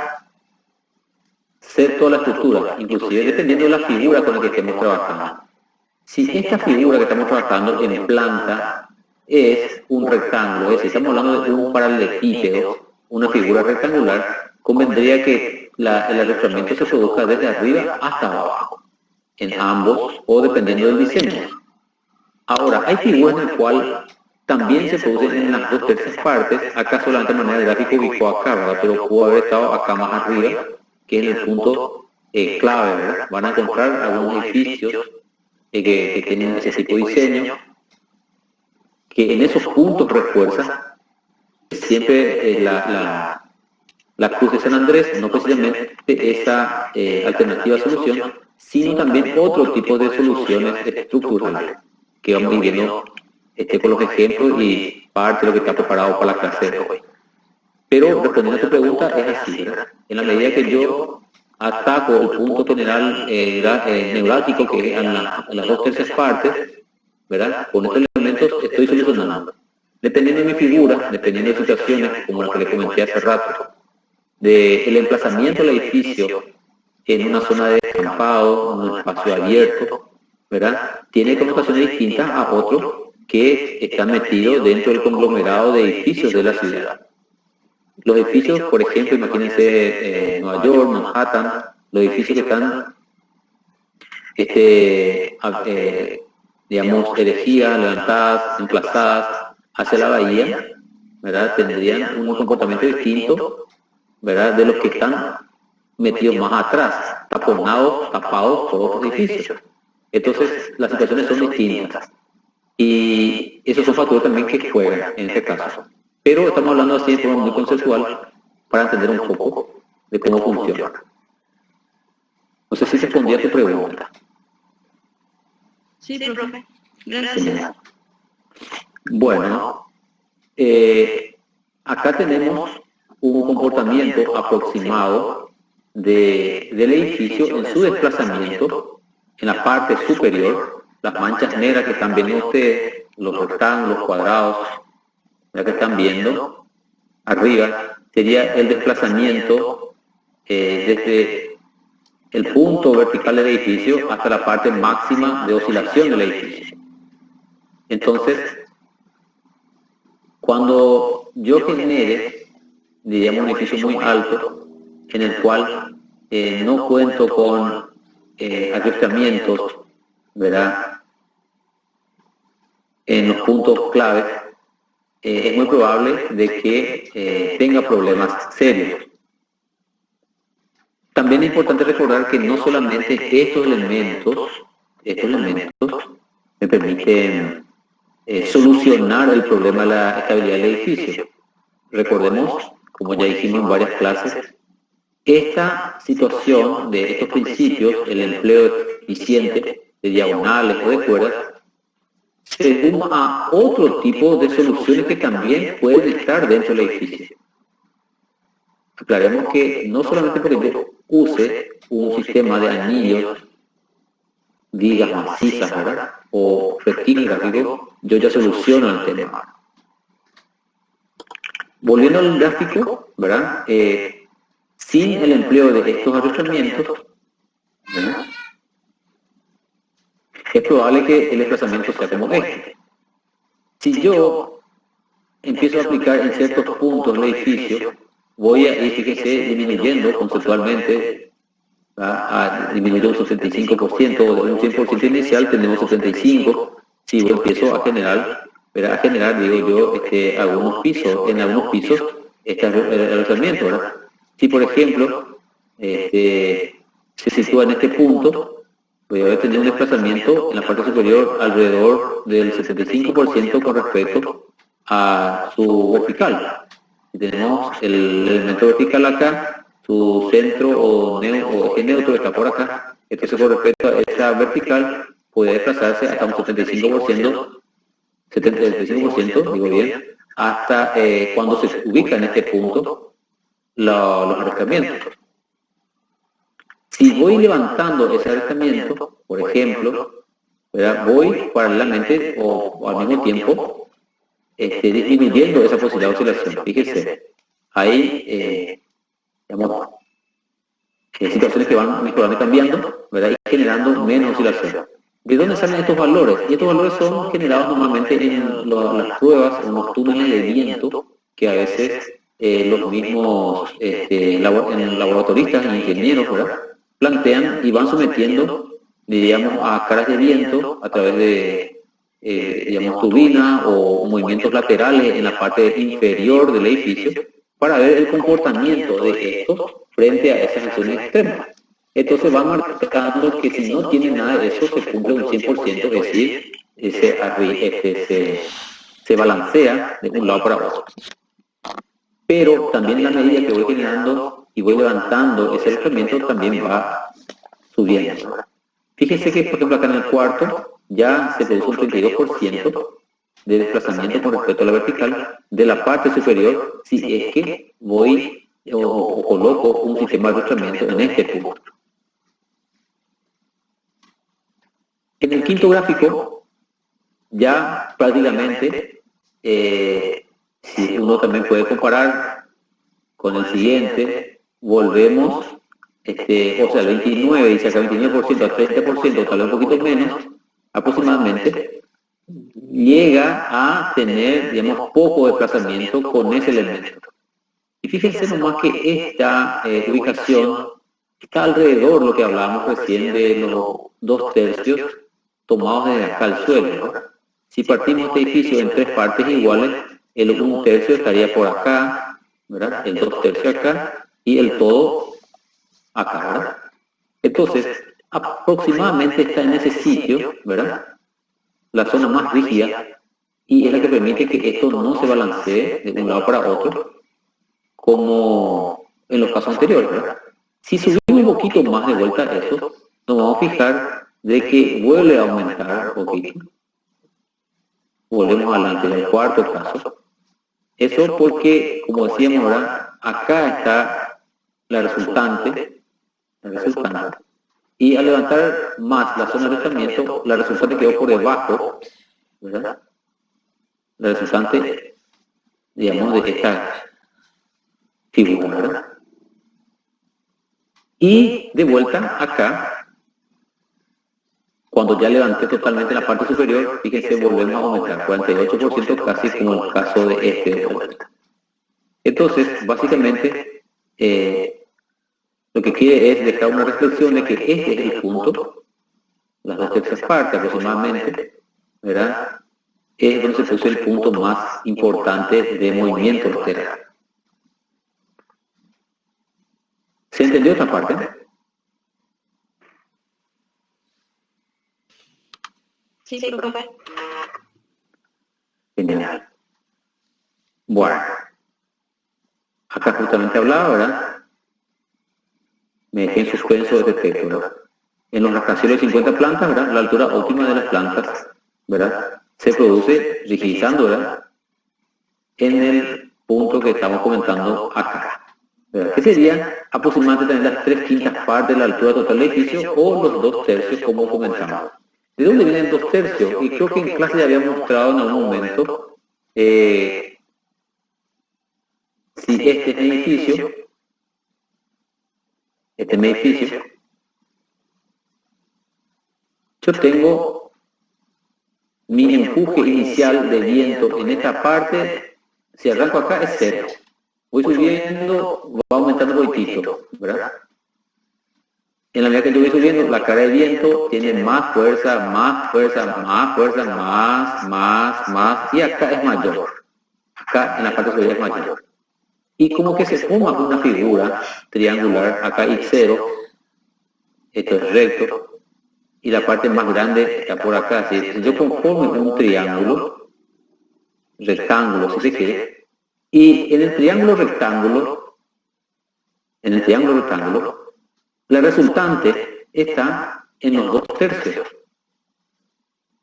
ser toda la estructura, inclusive dependiendo de la figura con la que estemos trabajando. Si esta figura que estamos trabajando en planta es un rectángulo, es decir, estamos hablando de un paralelepípedo, una figura rectangular, convendría que el arrastramiento se produzca desde arriba hasta abajo, en ambos o dependiendo del diseño. Ahora, hay figuras en las cuales también se producen en las 2/3 partes, acá solamente de manera gráfica ubicó acá, ¿verdad?, pero pudo haber estado acá más arriba, que es el punto clave, ¿verdad? Van a encontrar algunos edificios que tienen ese tipo de diseño, que en esos puntos refuerza siempre la Cruz de San Andrés, no precisamente esa alternativa solución, sino también otro tipo de soluciones estructurales, que vamos a ir viendo con los ejemplos y parte de lo que está preparado para la clase de hoy. Pero respondiendo a tu pregunta, es así, ¿verdad? En la medida que yo ataco el punto general neurálgico, que es en las 2/3 partes, ¿verdad?, con estos elementos estoy solucionando. Dependiendo de mi figura, dependiendo de situaciones, como la que le comenté hace rato, del emplazamiento del edificio en una zona de descampado, en un espacio abierto, ¿verdad?, tiene connotaciones distintas a otros que están metidos dentro del conglomerado de edificios de la ciudad. Los edificios, por ejemplo, imagínense Nueva York, Manhattan, los edificios que están, digamos, erigidas, levantadas, emplazadas hacia la bahía, ¿verdad?, tendrían un comportamiento distinto, ¿verdad?, de los que están metidos más atrás, tapados todos los edificios. Entonces, las situaciones son distintas. Y esos son factores también que juegan en este caso. Pero estamos hablando así de forma muy conceptual para entender un poco de cómo funciona. No sé si respondí a tu pregunta. Sí, profe. Gracias. Bueno, acá tenemos un comportamiento aproximado del edificio en su desplazamiento en la parte superior, las manchas negras que están viendo ustedes, los rectángulos, cuadrados, ya que están viendo arriba, sería el desplazamiento desde el punto vertical del edificio hasta la parte máxima de oscilación del edificio. Entonces, cuando yo genere, diríamos, un edificio muy alto, en el cual no cuento con adiestramientos, ¿verdad?, en los puntos claves, es muy probable de que tenga problemas serios. También es importante recordar que no solamente estos elementos me permiten solucionar el problema de la estabilidad del edificio. Recordemos, como ya dijimos en varias clases, esta situación de estos principios, el empleo eficiente de diagonales o de cuerdas, se suma a otro tipo de soluciones que también pueden estar dentro del edificio. Aclaremos que no solamente porque yo use un sistema de anillos, vigas macizas, ¿verdad?, o rectángulos, yo ya soluciono el tema. Volviendo al gráfico, ¿verdad?, sin el empleo de estos adiestramientos, ¿verdad?, es probable que el desplazamiento sea como este. Si yo empiezo a aplicar en ciertos puntos del edificio, voy a ir, fíjese, disminuyendo conceptualmente, disminuye un 75%, de un 100% inicial tenemos 75%, si yo empiezo a generar, digo yo, algunos pisos, en algunos pisos, este alojamiento, ¿verdad? Si, por ejemplo, se sitúa en este punto, voy a tener un desplazamiento en la parte superior alrededor del 75% con respecto a su vertical. Tenemos el elemento vertical acá, su centro o eje neutro está por acá, entonces con respecto a esa vertical puede desplazarse hasta un 75%, digo bien, hasta cuando se ubica en este punto los arrestamientos. Si voy levantando ese arrestamiento, por ejemplo, ¿verdad?, voy paralelamente o al mismo tiempo disminuyendo esa posibilidad de oscilación. Fíjese, hay digamos, situaciones que van mejorando y cambiando, ¿verdad?, y generando menos oscilación. ¿De dónde salen estos valores? Y estos valores son generados normalmente en las pruebas, en los túneles de viento, que a veces los mismos laboratoristas e ingenieros, ¿verdad?, plantean y van sometiendo, digamos, a caras de viento a través de, digamos, turbinas o movimientos laterales en la parte inferior del edificio para ver el comportamiento de estos frente a esas acciones extremas. Entonces van marcando que si no tiene nada de eso se cumple un 100%, es decir, se balancea de un lado para otro. Pero también en la medida que voy generando y voy levantando ese alojamiento también va subiendo. Fíjense que, por ejemplo, acá en el cuarto ya se produce un 32% de desplazamiento con respecto a la vertical de la parte superior si es que voy o coloco un sistema de adiestramiento en este punto. En el quinto gráfico, ya prácticamente, si uno también puede comparar con el siguiente, volvemos, o sea, el 29, dice acá 29% a 30%, tal vez un poquito menos, aproximadamente, llega a tener, digamos, poco desplazamiento con ese elemento. Y fíjense nomás que esta ubicación está alrededor de lo que hablábamos recién de los 2/3 tomados desde acá al suelo, ¿no? Si partimos este edificio en 3 partes iguales, el 1/3 estaría por acá, ¿verdad?, el 2/3 acá y el todo acá, ¿verdad? Entonces, aproximadamente está en ese sitio, ¿verdad?, la zona más rígida, y es la que permite que esto no se balancee de un lado para otro, como en los casos anteriores, ¿verdad? Si subimos un poquito más de vuelta a eso, nos vamos a fijar de que vuelve a aumentar un poquito. Volvemos adelante en el cuarto caso. Eso porque, como decíamos ahora, acá está la resultante, y al levantar más la zona de alojamiento, la resultante quedó por debajo, ¿verdad?, la resultante, digamos, de esta figura, ¿verdad? Y de vuelta acá, cuando ya levanté totalmente la parte superior, fíjense, volvemos a aumentar 48%, casi como el caso de de vuelta. Entonces, básicamente, lo que quiere es dejar una reflexión de que este es el punto, las 2/3 partes aproximadamente, ¿verdad? Es donde se produce el punto más importante de movimiento lateral. ¿Se entendió esta parte? Sí, profe. Genial. Bueno, acá justamente hablaba, ¿verdad? Me dejé en suspenso de efecto, ¿verdad? En los rascacielos de 50 plantas, ¿verdad? La altura óptima de las plantas, ¿verdad? Se produce rigidizando, ¿verdad? En el punto que estamos comentando acá, ¿verdad? Que serían aproximadamente tener las 3/5 partes de la altura total del edificio o los 2/3 como comentamos. ¿De dónde vienen 2/3? Y creo que en clase ya había mostrado en algún momento si este es mi edificio, yo tengo mi empuje inicial de viento en esta parte, si arranco acá es 0. Voy subiendo, va aumentando un poquitito, ¿verdad? En la medida que yo voy subiendo, la cara de viento tiene más fuerza, más, y acá es mayor. Acá en la parte superior es mayor. Y como que se forma una figura triangular, acá x0, esto es recto, y la parte más grande está por acá. Si yo conformo un triángulo, rectángulo si se quiere, y en el triángulo rectángulo, la resultante está en los 2/3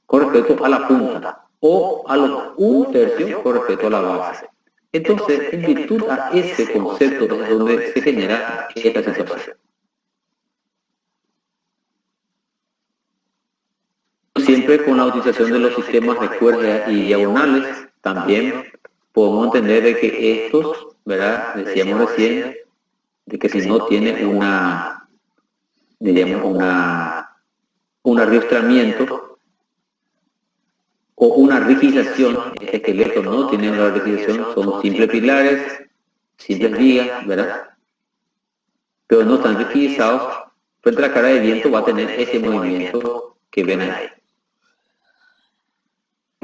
con respecto a la punta, o a los 1/3 con respecto a la base. Entonces, en virtud a ese concepto es donde se genera esta situación. Siempre con la utilización de los sistemas de cuerdas y diagonales, también podemos entender de que estos, ¿verdad? Decíamos recién, de que si no tiene un arrastramiento o una rigidización, este esqueleto no tiene una rigidización, son simples pilares, simples vigas, ¿verdad? Pero no están rigidizados, frente a la cara de viento va a tener ese movimiento que ven ahí.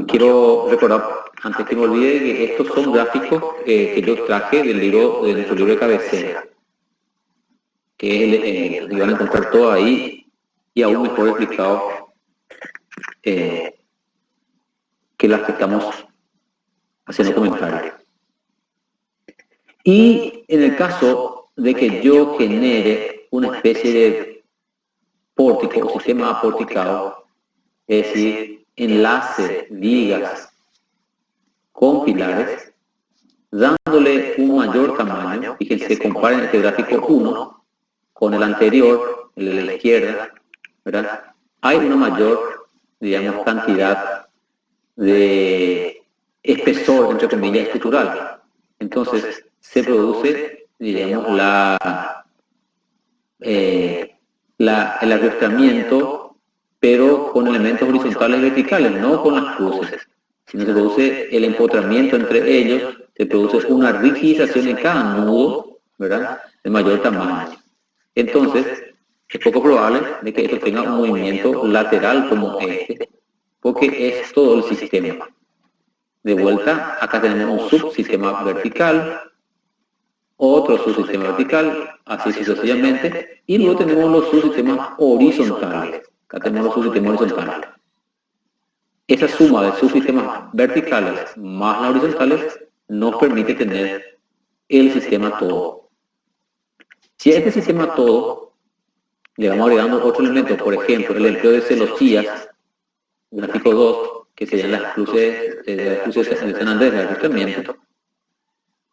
Quiero recordar, antes que me olvide, que estos son gráficos que yo traje de nuestro libro de cabecera, que lo van a encontrar todo ahí y aún mejor explicado que las que estamos haciendo comentarios. Y en el caso de que yo genere una especie de pórtico o sistema aporticado, es decir, enlace, vigas con pilares, dándole un mayor tamaño, fíjense, comparen este gráfico 1 con el anterior, el de la izquierda, ¿verdad? Hay una mayor, digamos, cantidad de espesor, entre comillas, estructural. Entonces, se produce, digamos, el arrastramiento, pero con elementos horizontales y verticales, no con las cruces, sino se produce el empotramiento entre ellos, se produce una rigidización en cada nudo, ¿verdad?, de mayor tamaño. Entonces, es poco probable de que esto tenga un movimiento lateral como este, porque es todo el sistema. De vuelta, acá tenemos un subsistema vertical, otro subsistema vertical, así sucesivamente, y luego tenemos los subsistemas horizontales. Acá tenemos los subsistemas horizontales. Esa suma de subsistemas verticales más las horizontales nos permite tener el sistema todo. Si a este sistema todo le vamos agregando otro elemento, por ejemplo, el empleo de celosías, gráfico 2, que serían las cruces de San Andrés, el arrastramiento,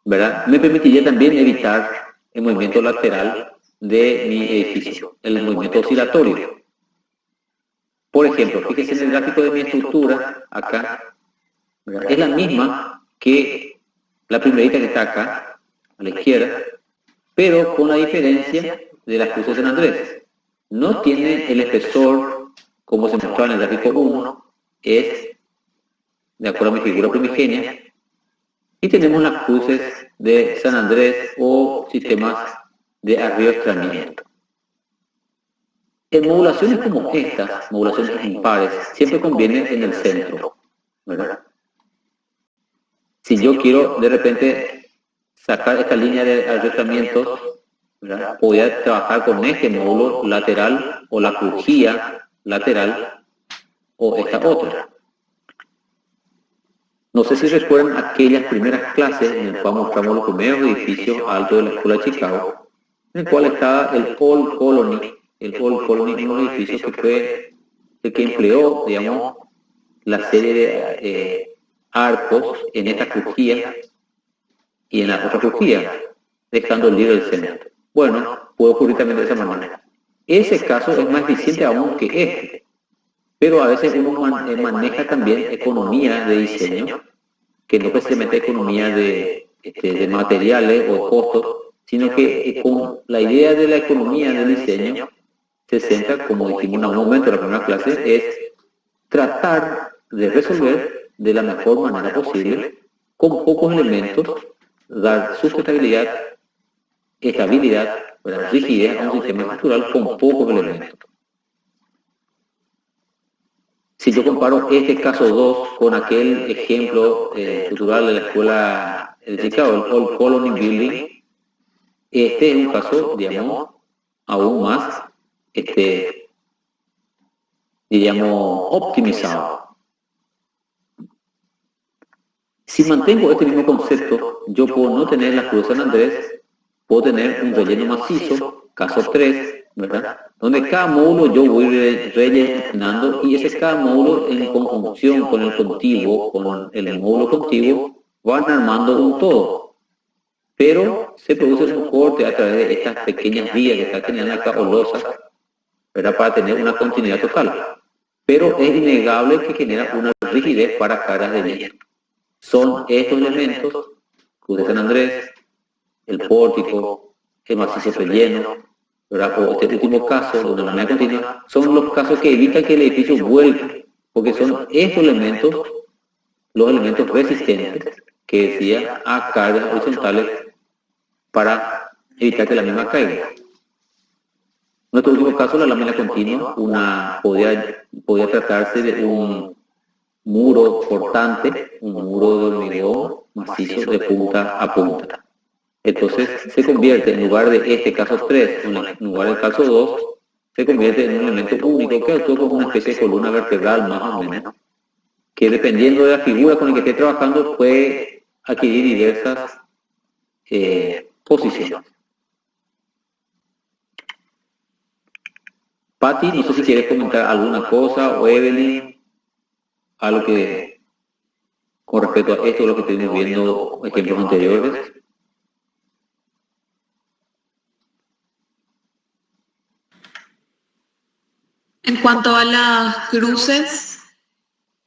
¿verdad? Me permitiría también evitar el movimiento lateral de mi edificio, el movimiento oscilatorio. Por ejemplo, fíjense en el gráfico de mi estructura, acá, ¿verdad? Es la misma que la primerita que está acá, a la izquierda, pero con la diferencia de las cruces de San Andrés. No tiene el espesor, como se mostraba en el gráfico 1, es, de acuerdo a mi figura primigenia, y tenemos las cruces de San Andrés o sistemas de arriostramiento. En modulaciones como estas, modulaciones impares, siempre conviene en el centro, ¿verdad? Si yo quiero de repente sacar esta línea de arriostramientos, ¿verdad?, podría trabajar con este módulo lateral o la crujía lateral o esta otra. No sé si recuerdan aquellas primeras clases en las cuales mostramos los primeros edificios altos de la Escuela de Chicago, en el cual estaba el Old Colony. El Old Colony es un edificio que fue el que empleó, digamos, la serie de arcos en esta crujía y en la otra crujía, dejando el libre del centro. Bueno, puede ocurrir también de esa manera. Ese caso es más eficiente aún que este, pero a veces uno maneja también economía de diseño, que no precisamente economía de materiales o de costos, sino que con la idea de la economía del diseño se centra, como dijimos en algún momento en la primera clase, es tratar de resolver de la mejor manera posible, con pocos elementos, dar sustentabilidad, estabilidad, rigidez a un sistema estructural con pocos elementos. Si yo comparo este caso 2 con aquel ejemplo estructural de la escuela de Chicago, el Old Colony Building, este es un caso, digamos, aún más, diríamos, optimizado. Si mantengo este mismo concepto, yo puedo no tener la Cruz de San Andrés, puedo tener un relleno macizo, caso 3, ¿verdad?, donde cada módulo yo voy rellenando y ese cada módulo en conjunción con el contiguo, con el módulo contiguo, van armando un todo. Pero se produce un corte a través de estas pequeñas vías que están teniendo acá olosas, ¿verdad?, para tener una continuidad total. Pero es innegable que genera una rigidez para caras de viento. Son estos elementos, Cruz de San Andrés, el pórtico, el macizo relleno, ¿verdad?, o este último caso, donde la manera continua, son los casos que evitan que el edificio vuelva, porque son estos elementos, los elementos resistentes, que decía, a cargas horizontales para evitar que la misma caiga. En nuestro último caso, la lámina continua, podía tratarse de un muro portante, un muro de hormigón macizo de punta a punta. Entonces se convierte, en lugar de este caso 3, en lugar del caso 2, se convierte en un elemento único que actúa como una especie de columna vertebral más o menos, que dependiendo de la figura con la que esté trabajando puede adquirir diversas posiciones. Patti, no sé si quieres comentar alguna cosa, o Evelyn, algo que con respecto a esto, lo que estuvimos viendo ejemplos anteriores. En cuanto a las cruces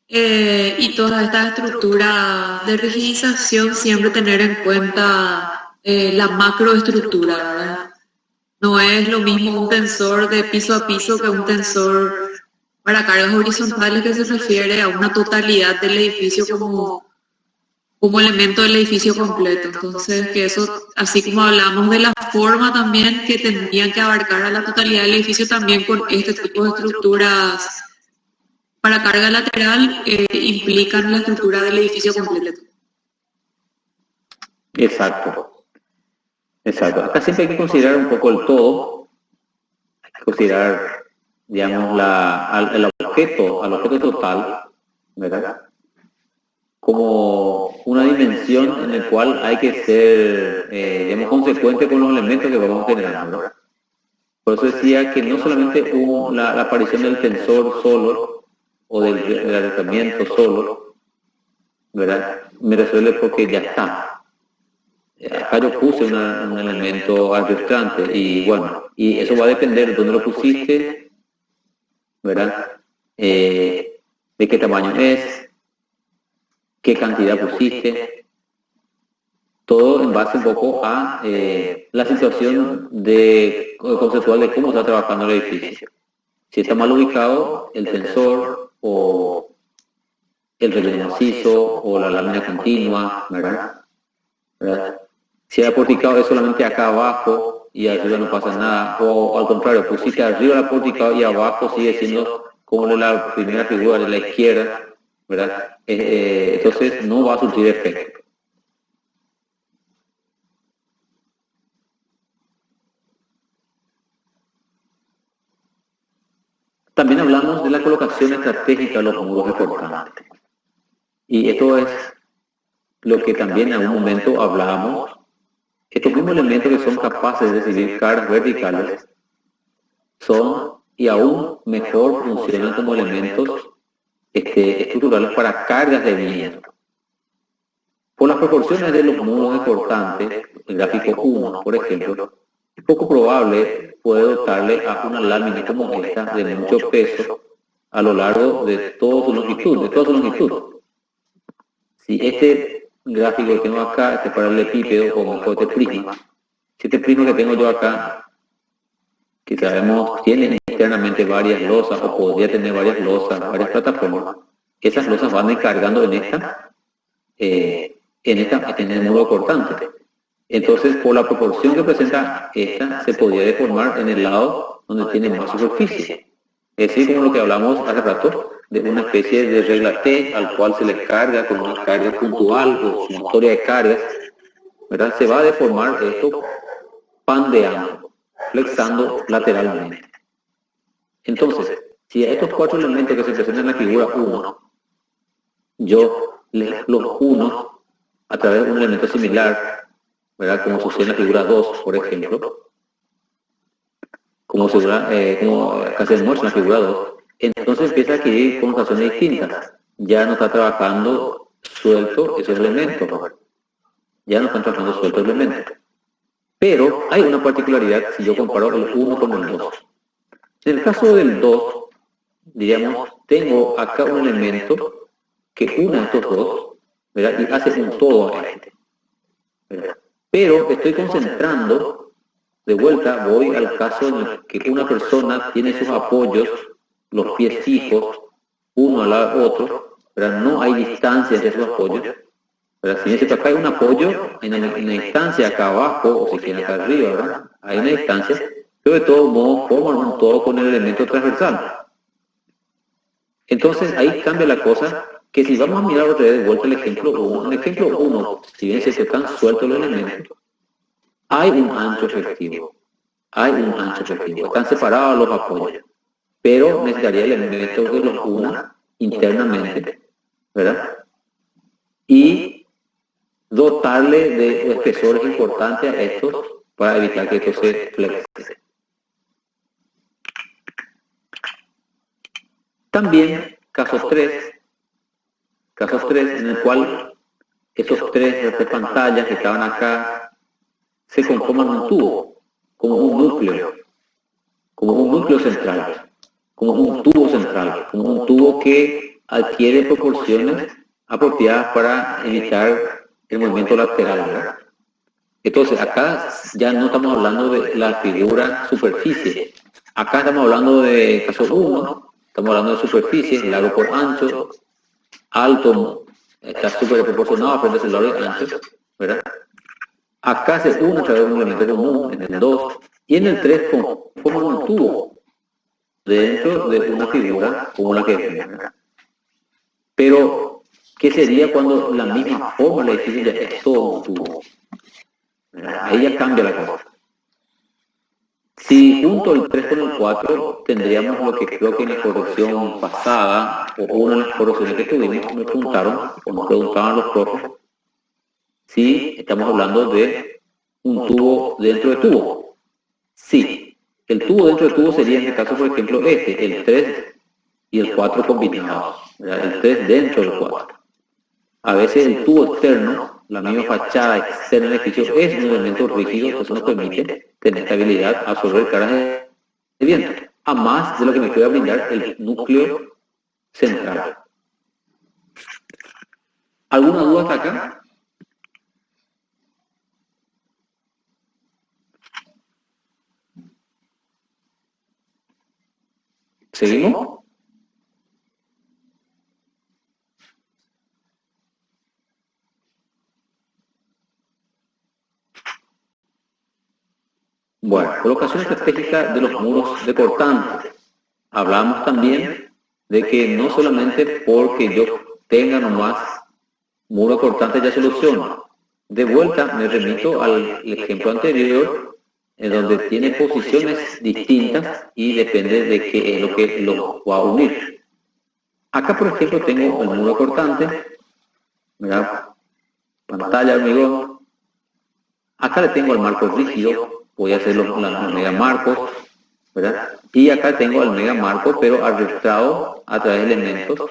y todas estas estructuras de rigidización, siempre tener en cuenta la macroestructura, ¿verdad? No es lo mismo un tensor de piso a piso que un tensor para cargas horizontales, que se refiere a una totalidad del edificio como elemento del edificio completo. Entonces, que eso, así como hablamos de la forma también, que tendrían que abarcar a la totalidad del edificio, también con este tipo de estructuras para carga lateral implican la estructura del edificio completo. Exacto. Acá siempre hay que considerar un poco el todo, hay que considerar, digamos, al objeto total, ¿verdad?, como una dimensión en la cual hay que ser, digamos, consecuente con los elementos que vamos generando, ¿verdad? Por eso decía que no solamente la aparición del tensor solo, o del arrestamiento solo, ¿verdad?, me resuelve porque ya está. Acá yo puse un elemento arrastrante y bueno, y eso va a depender de dónde lo pusiste, ¿verdad?, de qué tamaño es, qué cantidad pusiste, todo en base un poco a la situación conceptual de cómo está trabajando el edificio. Si está mal ubicado el tensor o el relleno macizo o la lámina continua, ¿verdad? Si el porticado es solamente acá abajo y arriba no pasa nada, o al contrario, pusiste arriba la porticado y abajo sigue siendo como la primera figura de la izquierda, ¿verdad? Entonces no va a surtir efecto. También hablamos de la colocación estratégica de los muros importantes. Y esto es lo que también en algún momento hablábamos. Estos mismos elementos que son capaces de recibir cargas verticales son y aún mejor funcionan como elementos estructurales para cargas de viento. Por las proporciones de los muros importantes, el gráfico 1, por ejemplo, es poco probable poder dotarle a una lámina como esta de mucho peso a lo largo de toda su longitud, Si este gráfico que tengo acá, este paralelepípedo, o mejor este prisma, si este prisma que tengo yo acá, que sabemos tiene internamente varias losas, o podría tener varias losas, varias plataformas, esas losas van descargando en el muro cortante. Entonces, por la proporción que presenta esta, se podría deformar en el lado donde tiene más superficie. Es decir, como lo que hablamos hace rato, de una especie de regla T al cual se le carga con una carga puntual o sumatoria de cargas, ¿verdad? Se va a deformar esto pandeando, flexando lateralmente. Entonces, si a estos cuatro elementos que se presentan en la figura 1, yo los uno a través de un elemento similar, ¿verdad? Como sucede en la figura 2, por ejemplo, como casi muestra en la figura 2, entonces empieza a adquirir connotaciones distintas. Ya no está trabajando suelto esos elementos, ya no están trabajando suelto el elemento. Pero hay una particularidad si yo comparo el 1 con el 2. En el caso del 2, diríamos, tengo acá un elemento que une a estos dos, ¿verdad? Y hace un todo a este, ¿verdad? Pero estoy concentrando, de vuelta voy al caso en el que una persona tiene sus apoyos, los pies fijos, uno al lado del otro, ¿verdad? No hay distancia entre sus apoyos, ¿verdad? Si necesito acá hay un apoyo, en una distancia acá abajo, o si quieren acá arriba, ¿verdad? Hay una distancia, pero de todos modos forman un todo con el elemento transversal. Entonces ahí cambia la cosa, que si vamos a mirar otra vez de vuelta el ejemplo 1, en el ejemplo 1, si bien se están sueltos los elementos, hay un ancho efectivo, están separados los apoyos, pero necesitaría elementos que los una internamente, ¿verdad? Y dotarle de espesores importantes a estos para evitar que esto se flexe. También casos 3 en el cual esos tres pantallas que estaban acá se conforman un tubo, como un núcleo central, como un tubo central, como un tubo que adquiere proporciones apropiadas para evitar el movimiento lateral, ¿verdad? Entonces acá ya no estamos hablando de la figura superficie, acá estamos hablando de caso 1, estamos hablando de superficie, largo por ancho, alto, está súper proporcionado frente a ese largo y ancho, ¿verdad? Acá se une a través de un elemento común, en el 2, y en el 3 forman un tubo dentro de una figura como la que vemos. Pero, ¿qué sería cuando la misma forma del edificio ya es todo un tubo? Ahí ya cambia la cosa. Si junto el 3 con el 4 tendríamos lo que creo que en la corrección pasada, o una de las correcciones que tuvimos, me preguntaron, o nos preguntaban los profes, si estamos hablando de un tubo dentro de tubo. Sí, el tubo dentro de tubo sería en este caso, por ejemplo, el 3 y el 4 combinados, ¿verdad? El 3 dentro del 4. A veces el tubo externo, la misma fachada externa del edificio, es un elemento rígido que eso nos permite tener estabilidad, absorber cargas de viento, a más de lo que me pueda brindar el núcleo central. ¿Alguna duda hasta acá? ¿Seguimos? Bueno, colocación estratégica de los muros de cortante. Hablamos también de que no solamente porque yo tenga nomás muro cortante ya soluciona. De vuelta me remito al ejemplo anterior, en donde tiene posiciones distintas y depende de qué es lo que lo va a unir. Acá, por ejemplo, tengo el muro cortante, ¿verdad? Pantalla, hormigón. Acá le tengo el marco rígido, voy a hacer los megamarcos, ¿verdad? Y acá tengo el megamarco, pero arrastrado a través de elementos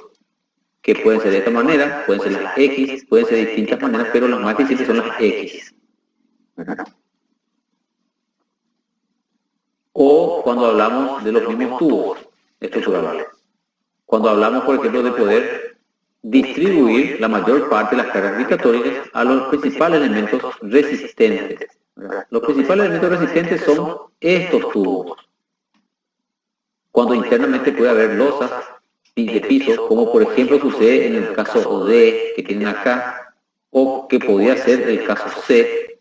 que pueden ser de esta manera, pueden ser las X, pueden ser de distintas maneras, pero las más difíciles son las X, ¿verdad? O cuando hablamos de los mismos tubos estructurales. Cuando hablamos, por ejemplo, de poder distribuir la mayor parte de las cargas gravitatorias a los principales elementos resistentes, ¿verdad? Los principales elementos resistentes son estos tubos. Cuando internamente puede haber losas de piso, como por ejemplo sucede en el caso D que tienen acá, o que podría ser el caso C,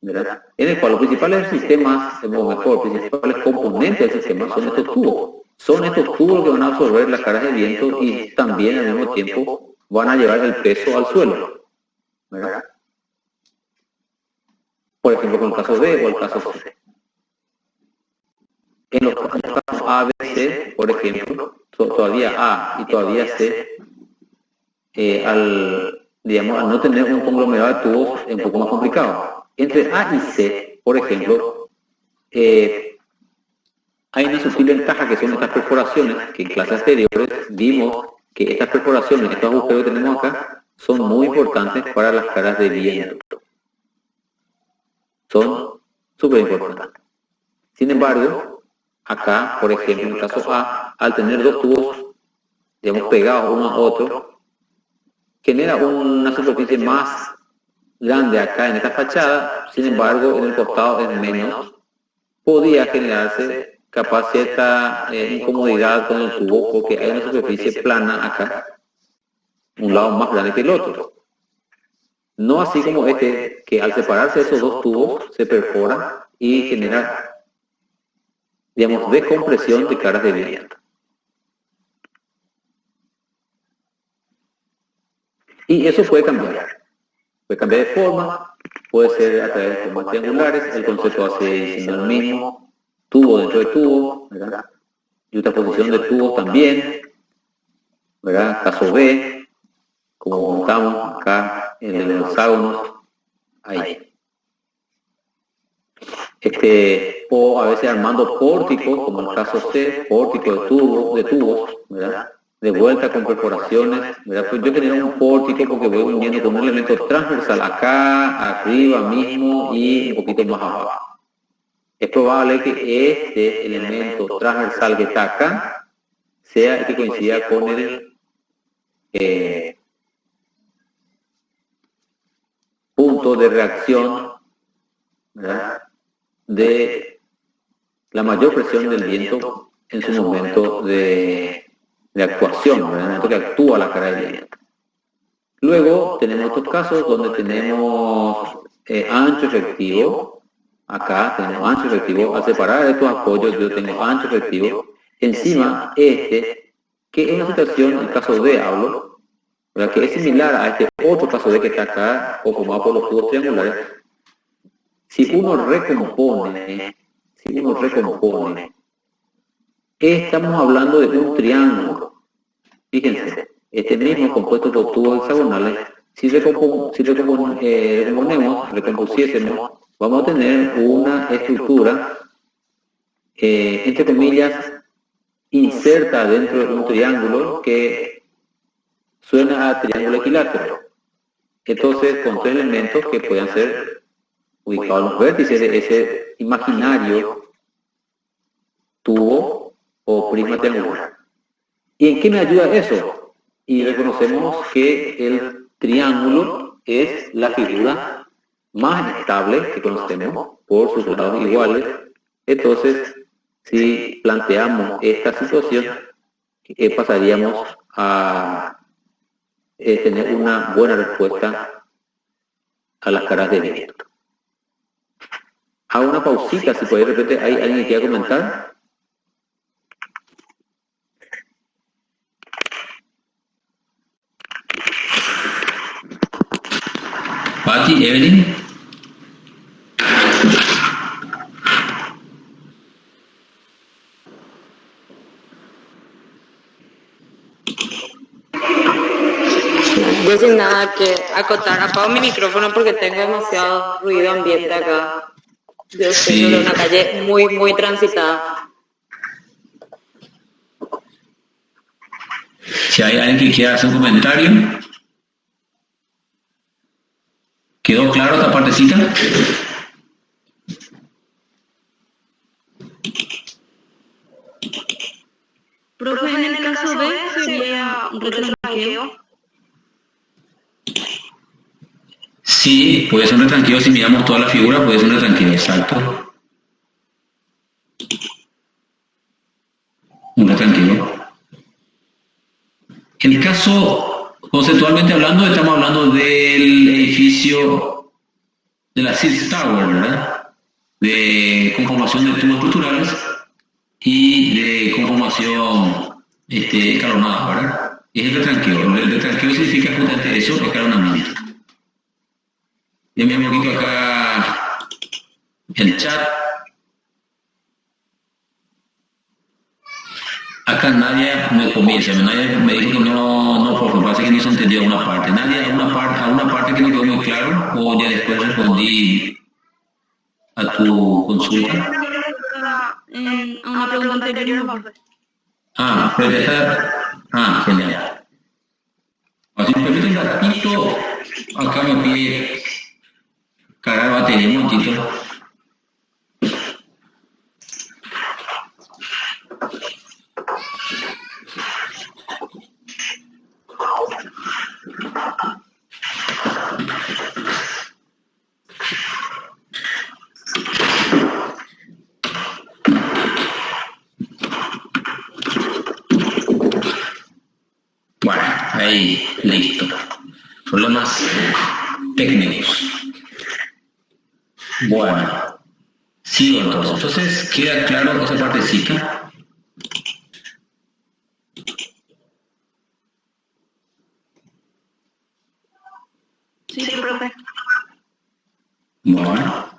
¿verdad? En el cual los principales sistemas, o mejor, los principales componentes del sistema son estos tubos. Son estos tubos que van a absorber las cargas de viento y también al mismo tiempo van a llevar el peso al suelo, ¿verdad? Por ejemplo, con el caso B o el caso C. En los casos A, B, C, por ejemplo, todavía A y todavía C, al no tener un conglomerado de tubos es un poco más complicado. Entre A y C, por ejemplo, hay una sutil ventaja que son estas perforaciones, que en clases anteriores vimos que estas perforaciones, estos agujeros que tenemos acá, son muy importantes para las cargas de viento. Son súper importantes. Sin embargo, acá, por ejemplo, en el caso A, al tener dos tubos, digamos, pegados uno a otro, genera una superficie más grande acá en esta fachada, sin embargo, en el costado es menos. Podía generarse capaz cierta incomodidad con el tubo porque hay una superficie plana acá, un lado más grande que el otro. No así como este, que al separarse esos dos tubos se perfora y genera, digamos, descompresión de cargas de viento. Y eso puede cambiar de forma, puede ser a través de formas triangulares, el concepto hace siendo el mismo, tubo dentro de tubo, ¿verdad? Y otra posición de tubo también, ¿verdad? Caso B, como montamos acá en el hexágono, ahí. O a veces armando pórticos, como en el caso C, pórtico de tubos, ¿verdad? De vuelta con perforaciones, ¿verdad? Pues yo genero un pórtico porque voy uniendo con un elemento transversal acá, arriba mismo y un poquito más abajo. Es probable que este elemento transversal que está acá sea el que coincida con el punto de reacción, ¿verdad?, de la mayor presión del viento en su momento de actuación, ¿verdad?, en el momento que actúa la carga de viento. Luego tenemos otros casos donde tenemos ancho efectivo. Acá tenemos ancho efectivo. Al separar estos apoyos yo tengo ancho efectivo. Encima que es una situación, el caso D hablo, ¿verdad?, que es similar a este otro caso D que está acá, o formado por los tubos triangulares. Si uno recompone, estamos hablando de un triángulo. Fíjense, este mismo compuesto por tubos hexagonales, si recompusiésemos, vamos a tener una estructura, entre comillas, inserta dentro de un triángulo que suena a triángulo equilátero. Entonces, con tres elementos que puedan ser ubicados en los vértices de ese imaginario tubo o prisma triangular. ¿Y en qué me ayuda eso? Y reconocemos que el triángulo es la figura más estable que conocemos por sus lados iguales. Entonces, si planteamos esta situación, pasaríamos a tener una buena respuesta a las cargas de viento. Hago una pausita, si puede de repente, ¿hay alguien que quiera comentar? Patti, Evelyn. Yo sin nada que acotar, apago mi micrófono porque tengo demasiado ruido ambiente acá. Yo estoy en una calle muy transitada. Si hay alguien que quiera hacer un comentario. ¿Quedó claro esta partecita? Profe, en el caso B sería un retranqueo. Sí, puede ser un retranqueo, si miramos toda la figura, puede ser un retranqueo, exacto. Un retranqueo. En el caso, conceptualmente hablando, estamos hablando del edificio de la Sears Tower, ¿verdad? De conformación de tubos estructurales y de conformación escalonada, ¿verdad? Es el retranqueo. El retranqueo significa justamente eso, escalonamiento. Déjame un poquito acá el chat. Acá Nadia me comienza, Nadia me dijo que no, por favor, parece que no se entendió una parte. Nadia, a una parte que no quedó muy claro, o ya después respondí a tu consulta. A una pregunta anterior, profe. Genial. Así me permite un ratito, acá me pide cargar batería un momentito. Bueno, ahí, listo. Problemas técnicos. Bueno, sigo entonces. Entonces, ¿queda claro esa partecita? Sí, profe. Bueno.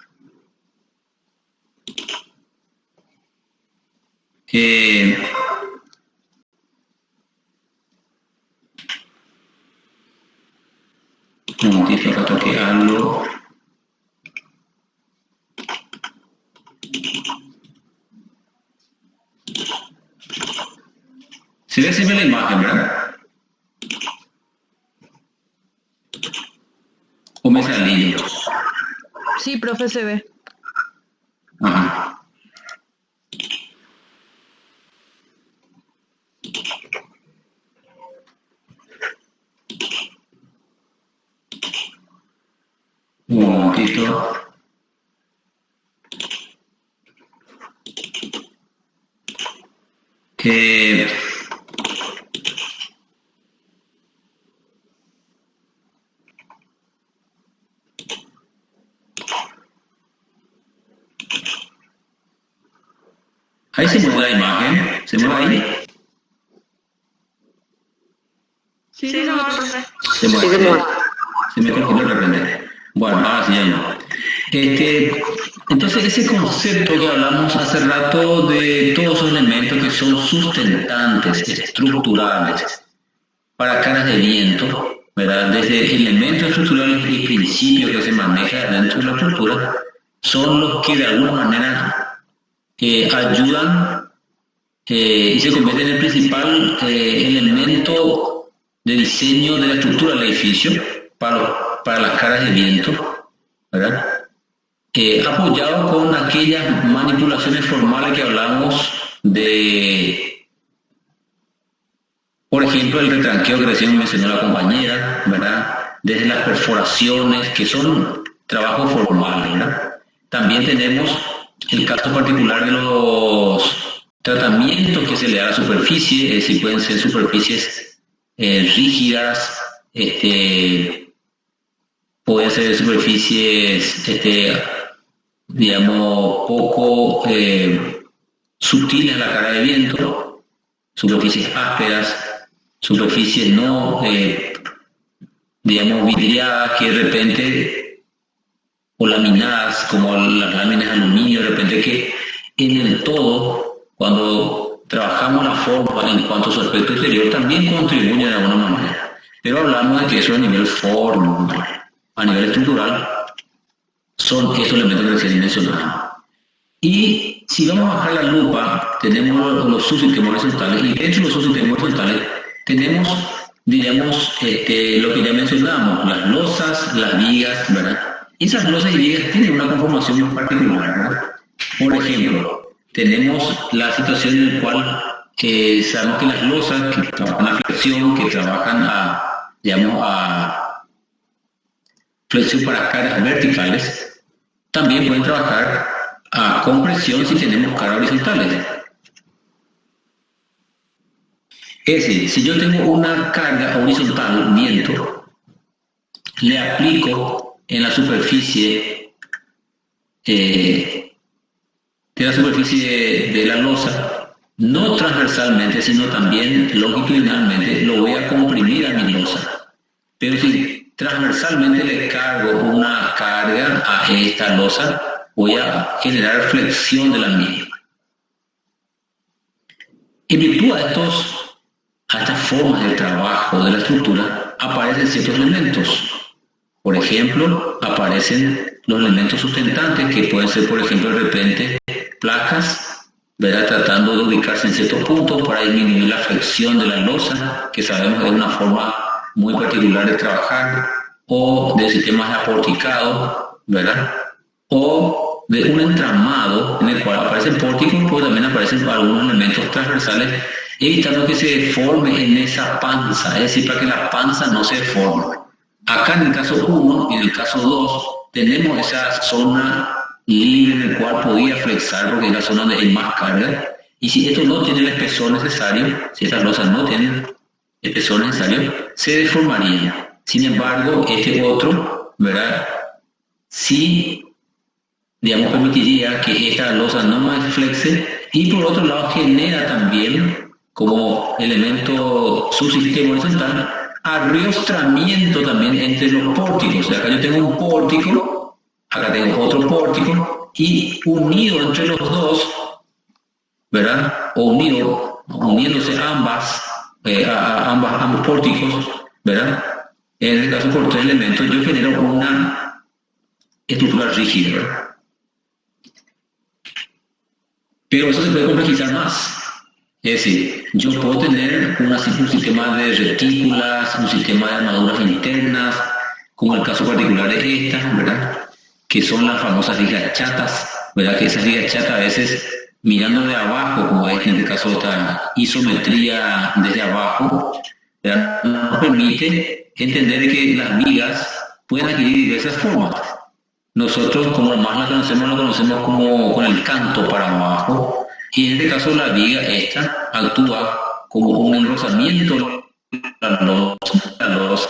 Un momentito, acá toqué algo. Se ve siempre la imagen, ¿verdad? ¿O me salí yo? Sí, profe, se ve. Ajá. Un momentito. Ahí se mueve la imagen, se mueve ahí. Sí, sí, no, profe. Se mueve. Se me congeló de repente. Bueno, ahora sí ya no. Entonces ese concepto que hablamos hace rato de todos esos elementos que son sustentantes, estructurales, para caras de viento, ¿verdad? Desde elementos estructurales y principios que se manejan dentro de la estructura, son los que de alguna manera ayudan y se convierten en el principal elemento de diseño de la estructura del edificio para las caras de viento, ¿verdad? Apoyado con aquellas manipulaciones formales que hablamos de, por ejemplo, el retranqueo que recién mencionó la compañera, ¿verdad? Desde las perforaciones, que son trabajos formales, ¿verdad? También tenemos el caso particular de los tratamientos que se le da a la superficie, si pueden ser superficies rígidas, pueden ser superficies digamos, poco sutiles a la cara de viento, superficies ásperas, superficies no, digamos, vidriadas que de repente, o laminadas, como las láminas de aluminio, de repente que en el todo, cuando trabajamos la forma en cuanto a su aspecto exterior, también contribuye de alguna manera. Pero hablamos de que eso a nivel forma, a nivel estructural, son estos elementos que recién mencionamos. Y si vamos a bajar la lupa, tenemos los subsistemas horizontales, y dentro de los subsistemas horizontales tenemos, diríamos, lo que ya mencionamos, las losas, las vigas, ¿verdad? Y esas losas y vigas tienen una conformación muy particular, ¿verdad? Por ejemplo, tenemos la situación en la cual sabemos que las losas que trabajan a flexión, que trabajan a flexión para cargas verticales, también pueden trabajar a compresión si tenemos cargas horizontales. Es decir, si yo tengo una carga horizontal, viento, le aplico en la superficie de la losa, no transversalmente, sino también longitudinalmente, lo voy a comprimir a mi losa. Pero si transversalmente le cargo una carga a esta losa, voy a generar flexión de la misma. En virtud a estas formas de trabajo de la estructura, aparecen ciertos elementos. Por ejemplo, aparecen los elementos sustentantes, que pueden ser, por ejemplo, de repente, placas, ¿verdad? Tratando de ubicarse en ciertos puntos para disminuir la flexión de la losa, que sabemos que es una forma muy particular de trabajar, o de sistemas de aporticado, ¿verdad? O de un entramado en el cual aparecen pórticos, pero también aparecen algunos elementos transversales, evitando que se deforme en esa panza, es decir, para que la panza no se deforme. Acá en el caso 1 y en el caso 2 tenemos esa zona libre en el cual podía flexar porque es la zona donde hay más carga, y si esto no tiene el espesor necesario, si estas losas no tienen espesor necesario, se deformaría. Sin embargo, este otro, ¿verdad? Sí, digamos, permitiría que esta losa no más flexe, y por otro lado genera también como elemento subsistema horizontal arriostramiento también entre los pórticos. O sea, acá yo tengo un pórtico, acá tengo otro pórtico, y unido entre los dos, ¿verdad? O uniéndose ambos pórticos, ¿verdad? En este caso por tres elementos, yo genero una estructura rígida, ¿verdad? Pero eso se puede complejizar más. Es decir, yo puedo tener un sistema de retículas, un sistema de armaduras internas, como el caso particular de estas, ¿verdad? Que son las famosas vigas chatas, ¿verdad? Que esas vigas chatas a veces mirando de abajo, como es en el caso de esta isometría desde abajo, ¿verdad? Nos permite entender que las vigas pueden adquirir diversas formas. Nosotros, como más la conocemos como con el canto para abajo, y en este caso la viga esta actúa como un enrosamiento de la losa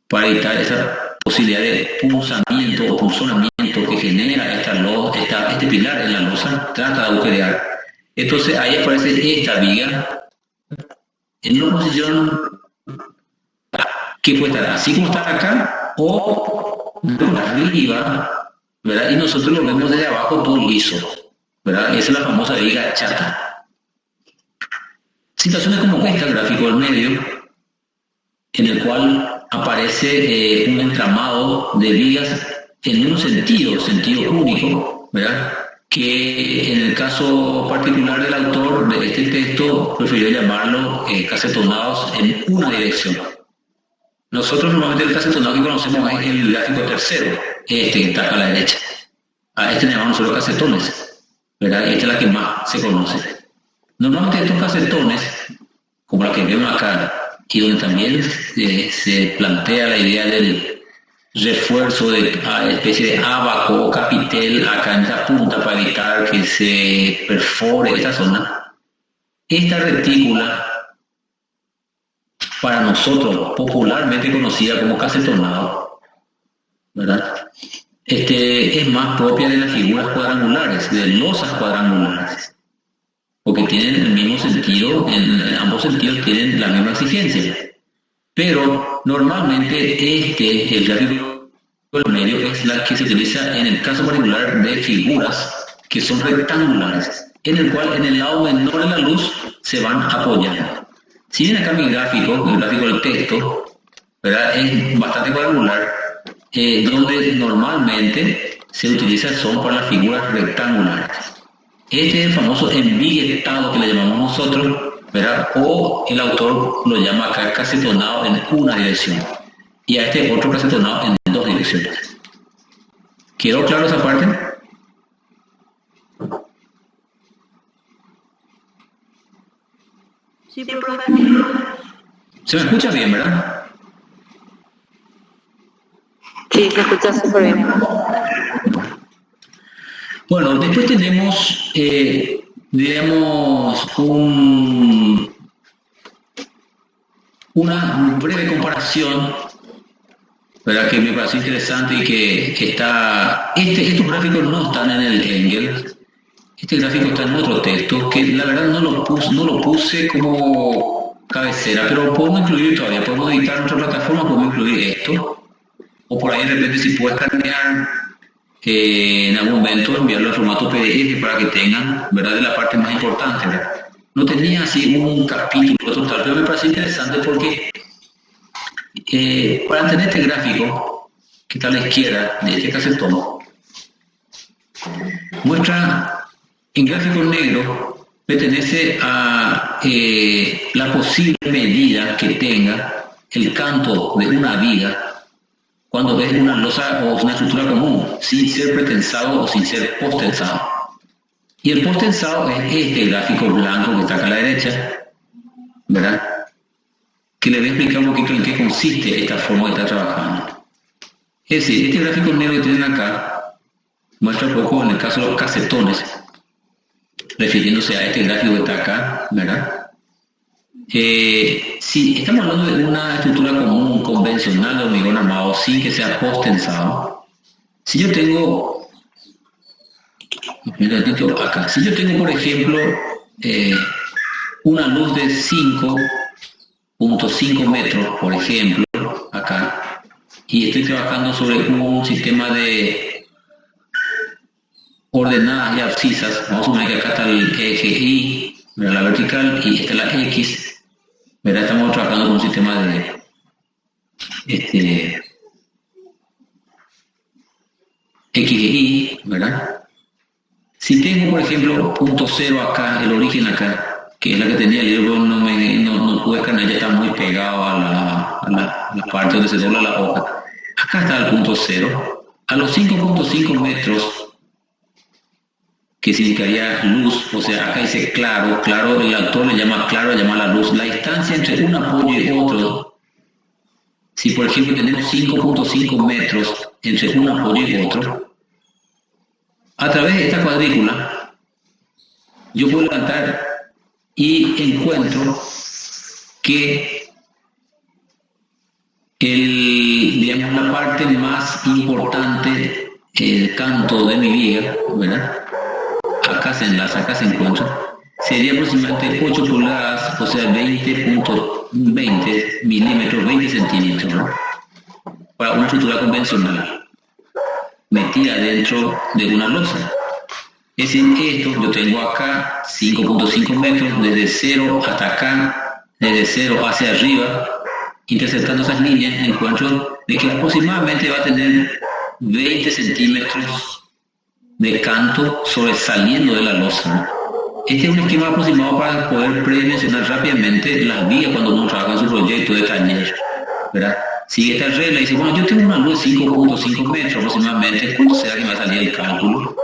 para evitar esa posibilidad de punzamiento o punzonamiento que genera este pilar en la losa, trata de agujerear. Entonces ahí aparece esta viga en una posición que puede estar así como está acá o arriba, ¿verdad? Y nosotros lo vemos desde abajo todo liso, ¿verdad? Esa es la famosa viga chata. Situaciones como esta, el gráfico del medio, en el cual aparece un entramado de vigas en un sentido único, ¿verdad? Que en el caso particular del autor de este texto prefirió llamarlo casetonados en una dirección. Nosotros normalmente el cacetonado que conocemos es el gráfico tercero, que está a la derecha. A este le llamamos nosotros casetones, ¿verdad? Esta es la que más se conoce. Normalmente estos casetones, como la que vemos acá, y donde también se plantea la idea del refuerzo de especie de abaco o capitel acá en esta punta para evitar que se perfore esta zona, esta retícula, para nosotros popularmente conocida como cacetonado, ¿verdad? es más propia de las figuras cuadrangulares, de losas cuadrangulares, porque tienen el mismo sentido, en ambos sentidos tienen la misma exigencia. Pero normalmente el gráfico del medio es la que se utiliza en el caso particular de figuras que son rectangulares, en el cual en el lado menor de la luz se van apoyando. Si bien acá mi gráfico, el gráfico del texto, ¿verdad?, es bastante cuadrangular, donde normalmente se utiliza son para las figuras rectangulares. Este es el famoso embiguetado que le llamamos nosotros, ¿verdad?, o el autor lo llama acá casetonado en una dirección, y a este otro casetonado en dos direcciones. ¿Quedó claro esa parte? Sí, profe. ¿Se me escucha bien, verdad? Sí, se escucha súper bien. Bueno, después tenemos, digamos, una breve comparación, ¿verdad?, que me pareció interesante y que está... Estos gráficos no están en el Engel. Este gráfico está en otro texto, que la verdad no lo puse como cabecera, pero podemos incluir todavía, podemos editar nuestra plataforma, podemos incluir esto, o por ahí de repente si puedes escanear en algún momento, enviarlo en formato PDF para que tengan, ¿verdad?, de la parte más importante, ¿verdad? No tenía así un capítulo total, pero me parece interesante porque para tener este gráfico, que está a la izquierda de este casetón, muestra... En gráfico negro pertenece a la posible medida que tenga el canto de una viga cuando es una losa o una estructura común, sin ser pretensado o sin ser postensado. Y el postensado es este gráfico blanco que está acá a la derecha, ¿verdad?, que le voy a explicar un poquito en qué consiste esta forma de estar trabajando. Es decir, este gráfico negro que tienen acá muestra un poco en el caso de los casetones, refiriéndose a este gráfico que está acá, ¿verdad? Si estamos hablando de una estructura común, convencional de hormigón armado, sin que sea postensado, si yo tengo, acá, si yo tengo, por ejemplo, una luz de 5.5 metros, por ejemplo, acá, y estoy trabajando sobre un sistema de ordenadas y abscisas, vamos a suponer que acá está el eje Y, ¿verdad?, la vertical, y esta es la X, ¿verdad? Estamos trabajando con un sistema de X y Y, ¿verdad? Si tengo, por ejemplo, punto cero acá, el origen acá, que es la que tenía el libro, no pude escanear, ya está muy pegado a la parte donde se dobla la hoja. Acá está el punto cero. A los 5.5 metros, que significaría luz, o sea, acá dice claro, el autor le llama claro, le llama la luz, la distancia entre un apoyo y otro. Si por ejemplo tenemos 5.5 metros entre un apoyo y otro, a través de esta cuadrícula, yo puedo levantar y encuentro que digamos, la parte más importante, el canto de mi viga, ¿verdad?, acá se enlaza, acá se encuentra, sería aproximadamente 8 pulgadas, o sea, 20.20 milímetros, 20 centímetros, ¿no?, para una estructura convencional, metida dentro de una losa. Es decir, esto yo tengo acá 5.5 metros, desde 0 hasta acá, desde 0 hacia arriba, interceptando esas líneas, encuentro de que aproximadamente va a tener 20 centímetros de canto sobresaliendo de la losa. Este es un esquema aproximado para poder predimensionar rápidamente las vías cuando uno trabaja en su proyecto de taller, ¿verdad? Sigue esta regla y dice, bueno, yo tengo una luz de 5.5 metros aproximadamente, ¿cuánto será que me va a salir el cálculo?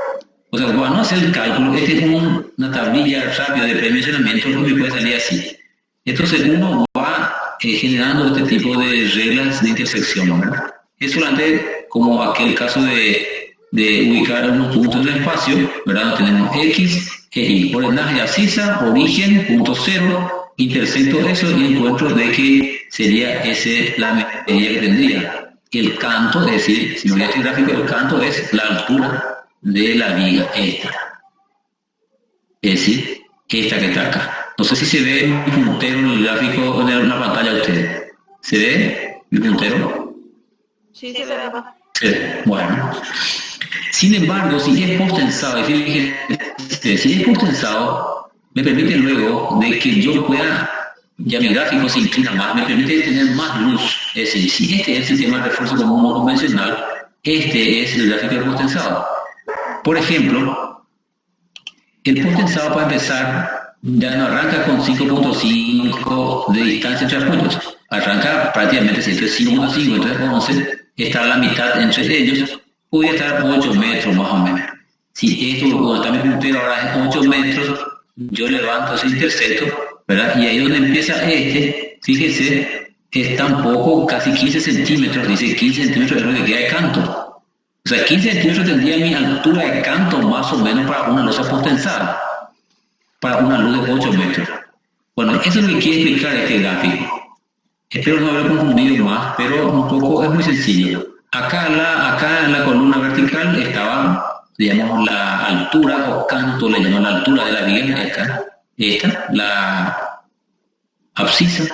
O sea, para no hacer el cálculo, este es una tablilla rápida de predimensionamiento que me puede salir así. Entonces uno va generando este tipo de reglas de intersección, ¿verdad? Es solamente como aquel caso de ubicar unos puntos del espacio, ¿verdad? Tenemos X e Y, coordenadas abscisa, origen, punto cero, intersecto eso y encuentro de que sería ese la medida que tendría. el canto, es decir, si me voy a este gráfico, el canto es la altura de la viga, esta. Es decir, esta que está acá. No sé si se ve mi puntero en el gráfico, en la pantalla de ustedes. ¿Se ve mi puntero? Sí, se ve. Sí, bueno. Sin embargo, si es potensado, si es potensado, me permite luego de que yo pueda, ya mi gráfico se inclina más, me permite tener más luz. Es decir, si este es el sistema de refuerzo común no convencional, este es el gráfico del potensado. Por ejemplo, el potensado para empezar ya no arranca con 5.5 de distancia entre apoyos, arranca prácticamente si esto es 5.5, entonces 11, está a la mitad entre ellos, podría estar 8 metros más o menos. Si esto, cuando está mi puntero ahora es 8 metros, yo levanto ese intercepto, ¿verdad? Y ahí donde empieza este, fíjese, es tan poco, casi 15 centímetros, dice 15 centímetros es lo que queda de canto. O sea, 15 centímetros tendría mi altura de canto más o menos para una losa potensada, para una luz de 8 metros. Bueno, eso es lo que quiere explicar este gráfico. Espero no haber confundido más, pero un poco es muy sencillo. Acá en la columna vertical estaba, digamos, la altura o canto, le llaman la altura de la viga, esta, la abscisa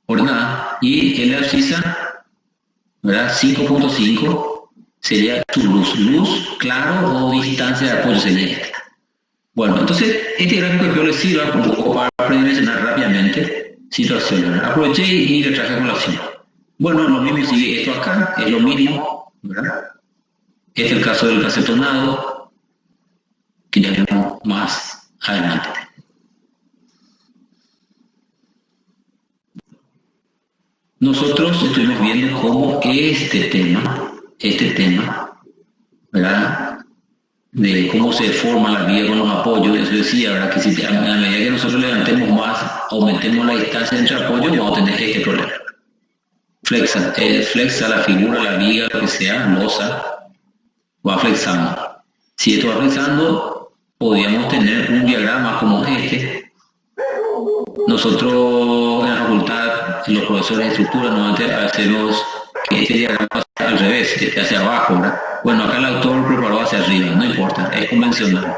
ordenada, y en la abscisa, ¿verdad? 5.5 sería su luz, claro o distancia de apoyo sería esta. Bueno, entonces este gráfico yo les sirva un poco para predimensionar rápidamente situaciones. Aproveché y le traje a colación. Bueno, lo mismo sigue esto acá, es lo mismo, ¿verdad? Este es el caso del casetonado, que ya veremos más adelante. Nosotros estuvimos viendo cómo este tema, ¿verdad? De cómo se forma la viga con los apoyos, eso decía, ¿verdad? Que si a medida que nosotros levantemos más, aumentemos la distancia entre apoyos, vamos a tener este problema. Flexa la figura, la viga, lo que sea, losa, va flexando. Si esto va flexando, podríamos tener un diagrama como este. Nosotros en la facultad, los profesores de estructura, normalmente hacemos que este diagrama sea al revés, que esté hacia abajo, ¿verdad? Bueno, acá el autor preparó hacia arriba, no importa, es convencional.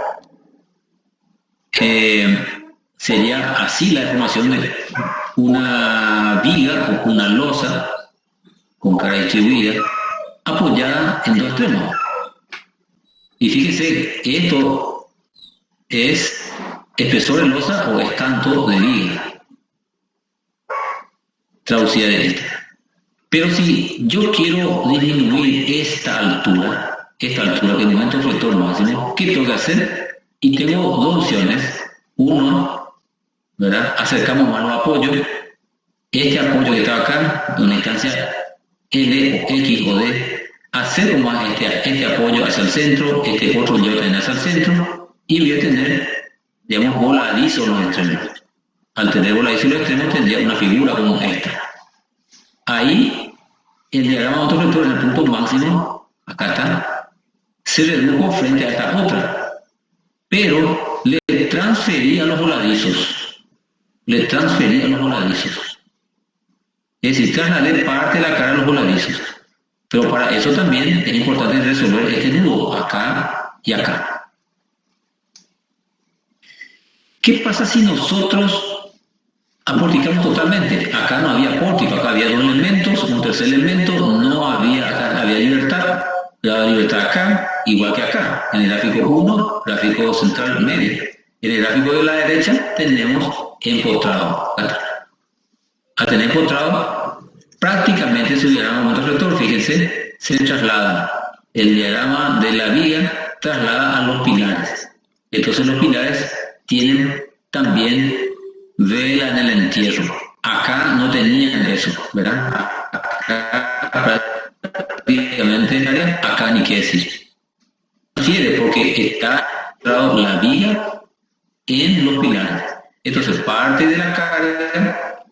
Sería así la deformación de una viga o una losa con cara distribuida apoyada en dos extremos. Y fíjese, esto es espesor de losa o es canto de viga, traducida de esta. Pero si yo quiero disminuir esta altura que en el momento flector máximo, ¿qué tengo que hacer? Y tengo dos opciones. Uno, ¿verdad? Acercamos más los apoyos. Este apoyo que está acá, de una distancia L, X o D, acerco más este apoyo hacia el centro, este otro yo también hacia el centro, y voy a tener, digamos, voladizo los extremos. Al tener voladizo los extremos tendría una figura como esta. Ahí, el diagrama autoflector en el punto máximo, acá está, se redujo frente a esta otra, pero le transferí a los voladizos. Es decir, trasladé parte de la cara a los voladizos. Pero para eso también es importante resolver este nudo, acá y acá. ¿Qué pasa si nosotros aporticamos totalmente? Acá no había pórtico, acá había dos elementos, un tercer elemento, no había, acá había libertad. La libertad acá, igual que acá. En el gráfico 1, gráfico central medio. En el gráfico de la derecha tenemos empotrado. Al tener empotrado, prácticamente su diagrama de momento flector, fíjense, se traslada. El diagrama de la viga traslada a los pilares. Entonces los pilares tienen también vela en el entierro. Acá no tenían eso, ¿verdad? Acá prácticamente, acá ni qué decir. Refiere porque está la viga en los pilares. Entonces parte de la carga,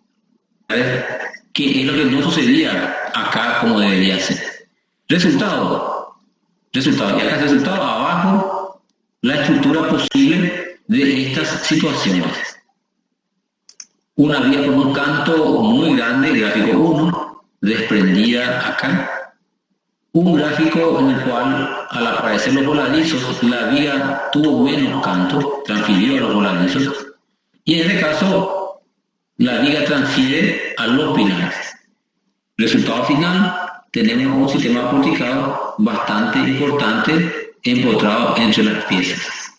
que es lo que no sucedía acá como debería ser. Resultado, y acá el resultado abajo, la estructura posible de estas situaciones. Una vía con un canto muy grande, gráfico 1, desprendida acá, un gráfico en el cual al aparecer los voladizos, la viga tuvo menos canto, transfirió a los voladizos, y en este caso, la viga transfiere a los pilares. Resultado final, tenemos un sistema porticado bastante importante empotrado entre las piezas.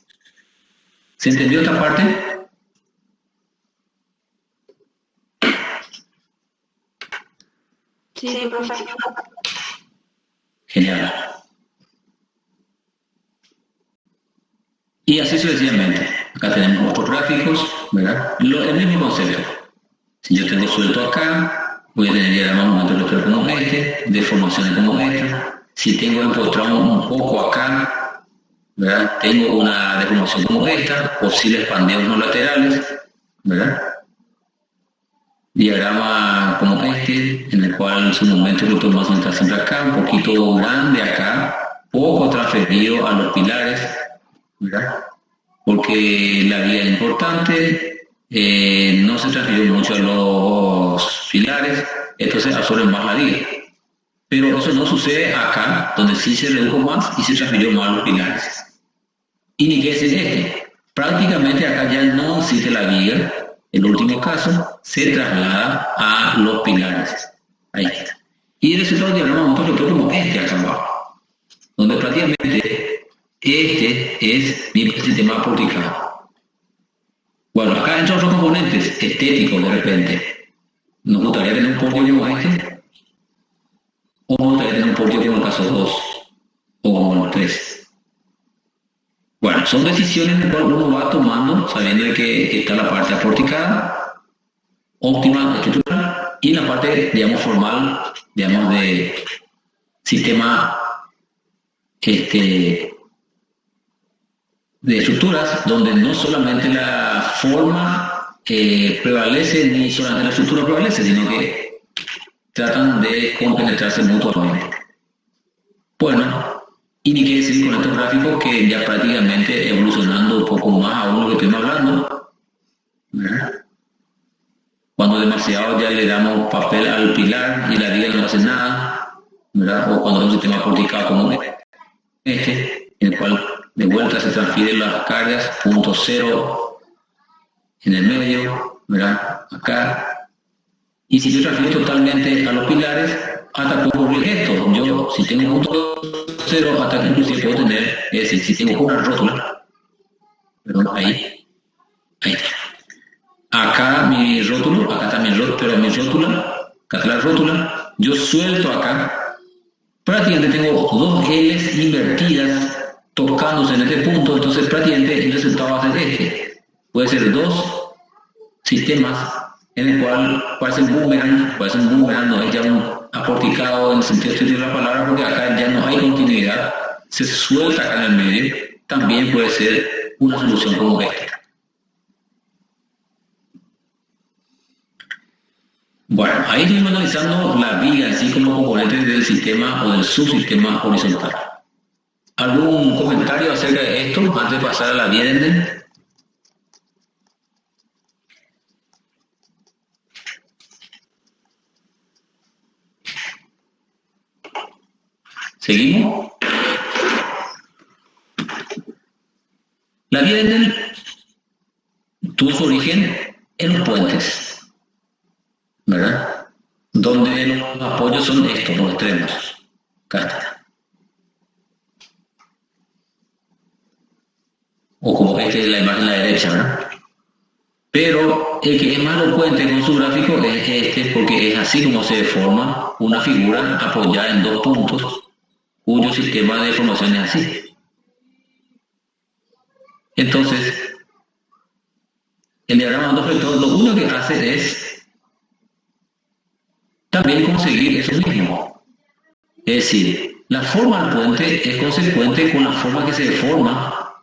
¿Se entendió esta parte? Sí, profe. Genial. Y así sucesivamente. Acá tenemos otros gráficos, ¿verdad? El mismo concepto. Si yo tengo suelto acá, voy a tener diagramas momentos como este, deformaciones como esta. Si tengo empotrado un poco acá, ¿verdad? Tengo una deformación como esta, posibles pandeos no laterales, ¿verdad? Diagrama como este, en el cual su momento de máximo está siempre acá, un poquito grande acá, poco transferido a los pilares, ¿verdad? Porque la vía es importante, no se transfirió mucho a los pilares, entonces absorben más la vía. Pero eso no sucede acá, donde sí se redujo más y se transfirió más a los pilares. ¿Y ni qué es este? Prácticamente acá ya no existe la viga. El último caso se traslada a los pilares. Ahí está. Y el resultado del diagrama un poco como este acá abajo, donde prácticamente este es mi sistema porticado. Bueno, acá entran otros componentes estéticos de repente. ¿Nos gustaría tener un portico como este? ¿O nos gustaría tener un portico como el caso 2? ¿O como el 3? Bueno, son decisiones que uno va tomando sabiendo de que está la parte aporticada, óptima, estructural, y la parte, digamos, formal, digamos, de sistema de estructuras, donde no solamente la forma prevalece, ni solamente la estructura prevalece, sino que tratan de compenetrarse mutuamente. Bueno, y ni qué decir con estos gráficos que ya prácticamente evolucionando un poco más aún lo que estuvimos hablando, ¿verdad? Cuando demasiado ya le damos papel al pilar y la viga no hace nada, ¿verdad? O cuando es un sistema porticado como este, en el cual de vuelta se transfieren las cargas, punto cero en el medio, ¿verdad? Acá. Y si yo transfiero totalmente a los pilares, hasta puedo ocurrir esto. Yo, si tengo punto cero, hasta que inclusive puedo tener, es decir, si tengo una rótula, perdón, ahí está. Acá mi rótulo, acá está mi rótulo, pero mi rótula, acá está la rótula, yo suelto acá, prácticamente tengo dos L's invertidas tocándose en este punto, entonces prácticamente el resultado va a ser este. Puede ser dos sistemas en el cual parece un boomerang, no es ya un aporticado en el sentido estricto de la palabra, porque acá ya no hay continuidad, se suelta acá en el medio, también puede ser una solución como esta. Bueno, ahí estuvimos analizando la viga así como componentes del sistema o del subsistema horizontal. ¿Algún comentario acerca de esto antes de pasar a la vía de ¿Seguimos? La vía de Endel tuvo su origen en los puentes, ¿verdad? Donde los apoyos son estos, los extremos. Acá está. O como esta es la imagen a la derecha, ¿verdad? Pero el que es más elocuente con su gráfico es este, porque es así como se forma una figura apoyada en dos puntos, cuyo sistema de formación es así. Entonces, el diagrama de dos vectores lo único que hace es también conseguir eso mismo. Es decir, la forma del puente es consecuente con la forma que se deforma,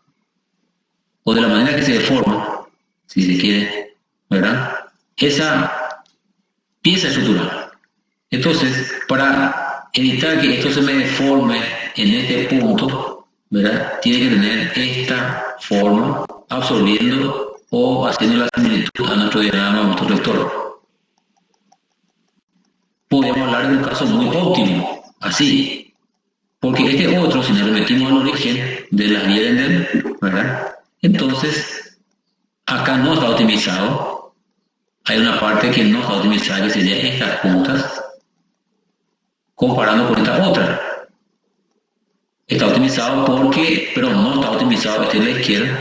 o de la manera que se deforma, si se quiere, ¿verdad? Esa pieza estructural. Entonces, para evitar que esto se me deforme en este punto, ¿verdad? Tiene que tener esta forma absorbiendo o haciendo la similitud a nuestro diagrama, a nuestro vector. Podemos hablar de un caso muy óptimo, así, Porque este otro, si nos remitimos al origen de las Vierendel, ¿verdad? Entonces, acá no está optimizado. Hay una parte que no está optimizada, que sería estas puntas, comparando con esta otra. Está optimizado porque, pero no está optimizado este de la izquierda,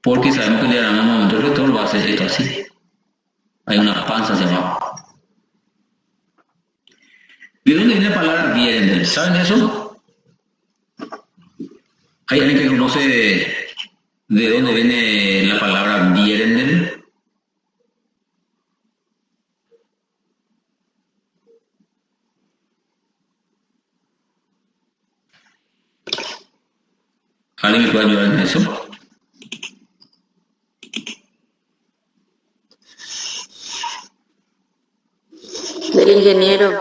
porque sabemos que el diagrama de momento rector va a ser esto así. Hay una panza hacia abajo. ¿De dónde viene la palabra Vierendel? ¿Saben eso? ¿Hay alguien que conoce de dónde viene la palabra Vierendel? ¿Alguien me puede ayudar en eso? Del ingeniero.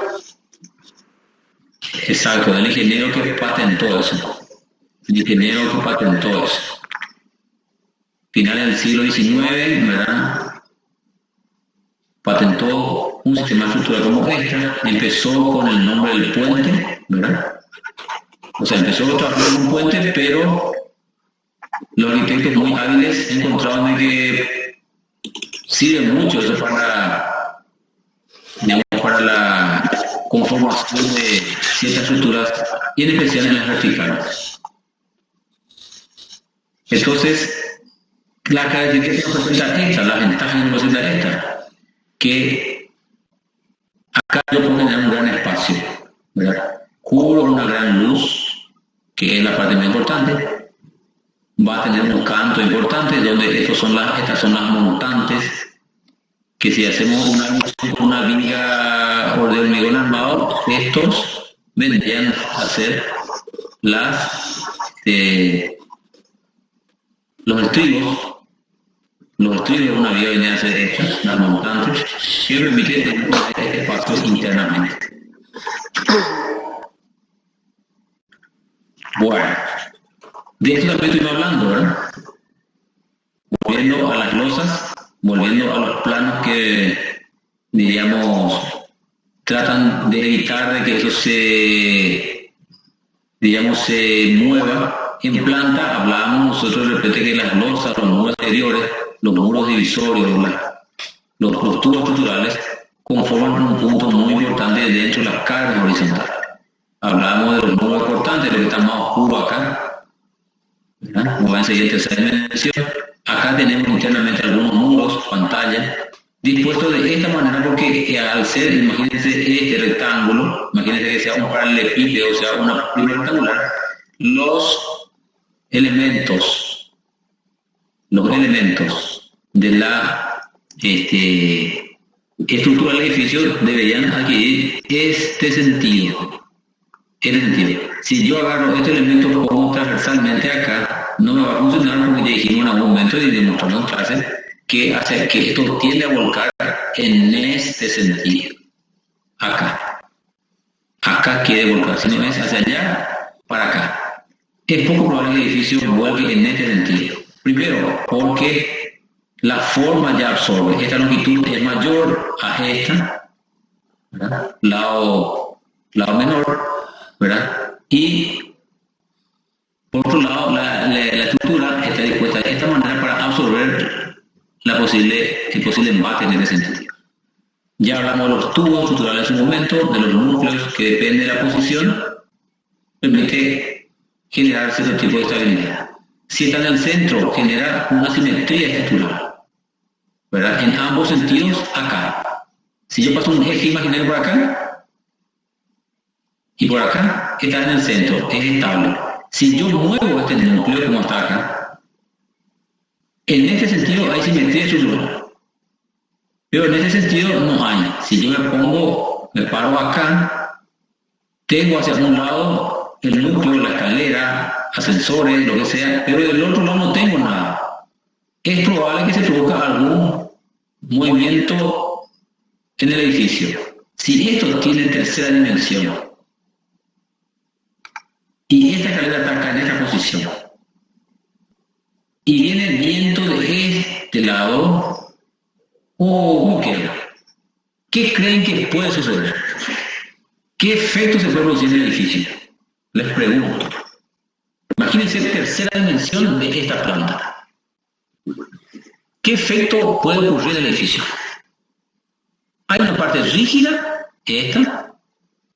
Exacto, del ingeniero que patentó eso. El ingeniero que patentó eso. Finales del siglo XIX, ¿verdad? Patentó un sistema estructural como esta. Empezó con el nombre del puente, ¿verdad? O sea, empezó trabajando en un puente, pero los arquitectos muy hábiles encontraban que sirve mucho eso para, digamos, para la conformación de ciertas estructuras, y en especial en las verticales. Entonces, la característica que presenta esta, la ventaja que presenta esta, que acá yo puedo tener un gran espacio, ¿verdad? Cubro una gran luz, que es la parte más importante. Va a tener un canto importante, donde estas son las montantes, que si hacemos una viga de hormigón armado, estos vendrían a ser los estribos. Los estribos de una viga vendrían a ser estas, las montantes, que permiten tener este espacio internamente. Bueno, de esto también estuvimos hablando, ¿verdad? Volviendo a las losas, volviendo a los planos que, diríamos, tratan de evitar de que eso se mueva. En planta hablábamos nosotros de repente que las losas, los muros exteriores, los muros divisorios, los tubos estructurales conforman un punto muy importante dentro de las cargas horizontales. Hablamos de los muros cortantes, lo que está más oscuro acá, ¿verdad? Como va a enseñar en tercera dimensión. Acá tenemos internamente algunos muros, pantallas, dispuestos de esta manera porque al ser, imagínense este rectángulo, imagínense que sea un paralelepípedo, o sea, una prima rectangular, los elementos de la estructura del edificio deberían adquirir este sentido. Si yo agarro este elemento y lo pongo transversalmente acá, no me va a funcionar porque ya dijimos en algún momento y demostramos en clase que hace que esto tiende a volcar en este sentido. Acá quiere volcar, si no es hacia allá, para acá. Es poco probable que el edificio vuelque en este sentido. Primero, porque la forma ya absorbe. Esta longitud es mayor a esta, ¿verdad? Lado menor, ¿verdad? Y por otro lado, la estructura está dispuesta de esta manera para absorber el posible embate en este sentido. Ya hablamos de los tubos estructurales en su momento, de los núcleos que depende de la posición, permite generar cierto tipo de estabilidad. Si está en el centro, genera una simetría estructural, ¿verdad? En ambos sentidos, acá. Si yo paso un eje imaginario por acá, y por acá, está en el centro, es estable. Si yo muevo este núcleo como está acá, en este sentido hay simetría estructural. Pero en este sentido no hay. Si yo me paro acá, tengo hacia un lado el núcleo, la escalera, ascensores, lo que sea, pero del otro lado no tengo nada. Es probable que se produzca algún movimiento en el edificio. Si esto tiene tercera dimensión, y esta escalera está acá en esta posición, y viene el viento de este lado, ¿qué creen que puede suceder? ¿Qué efecto se puede producir en el edificio? les pregunto, imagínense tercera dimensión de esta planta. ¿Qué efecto puede ocurrir en el edificio? Hay una parte rígida, esta,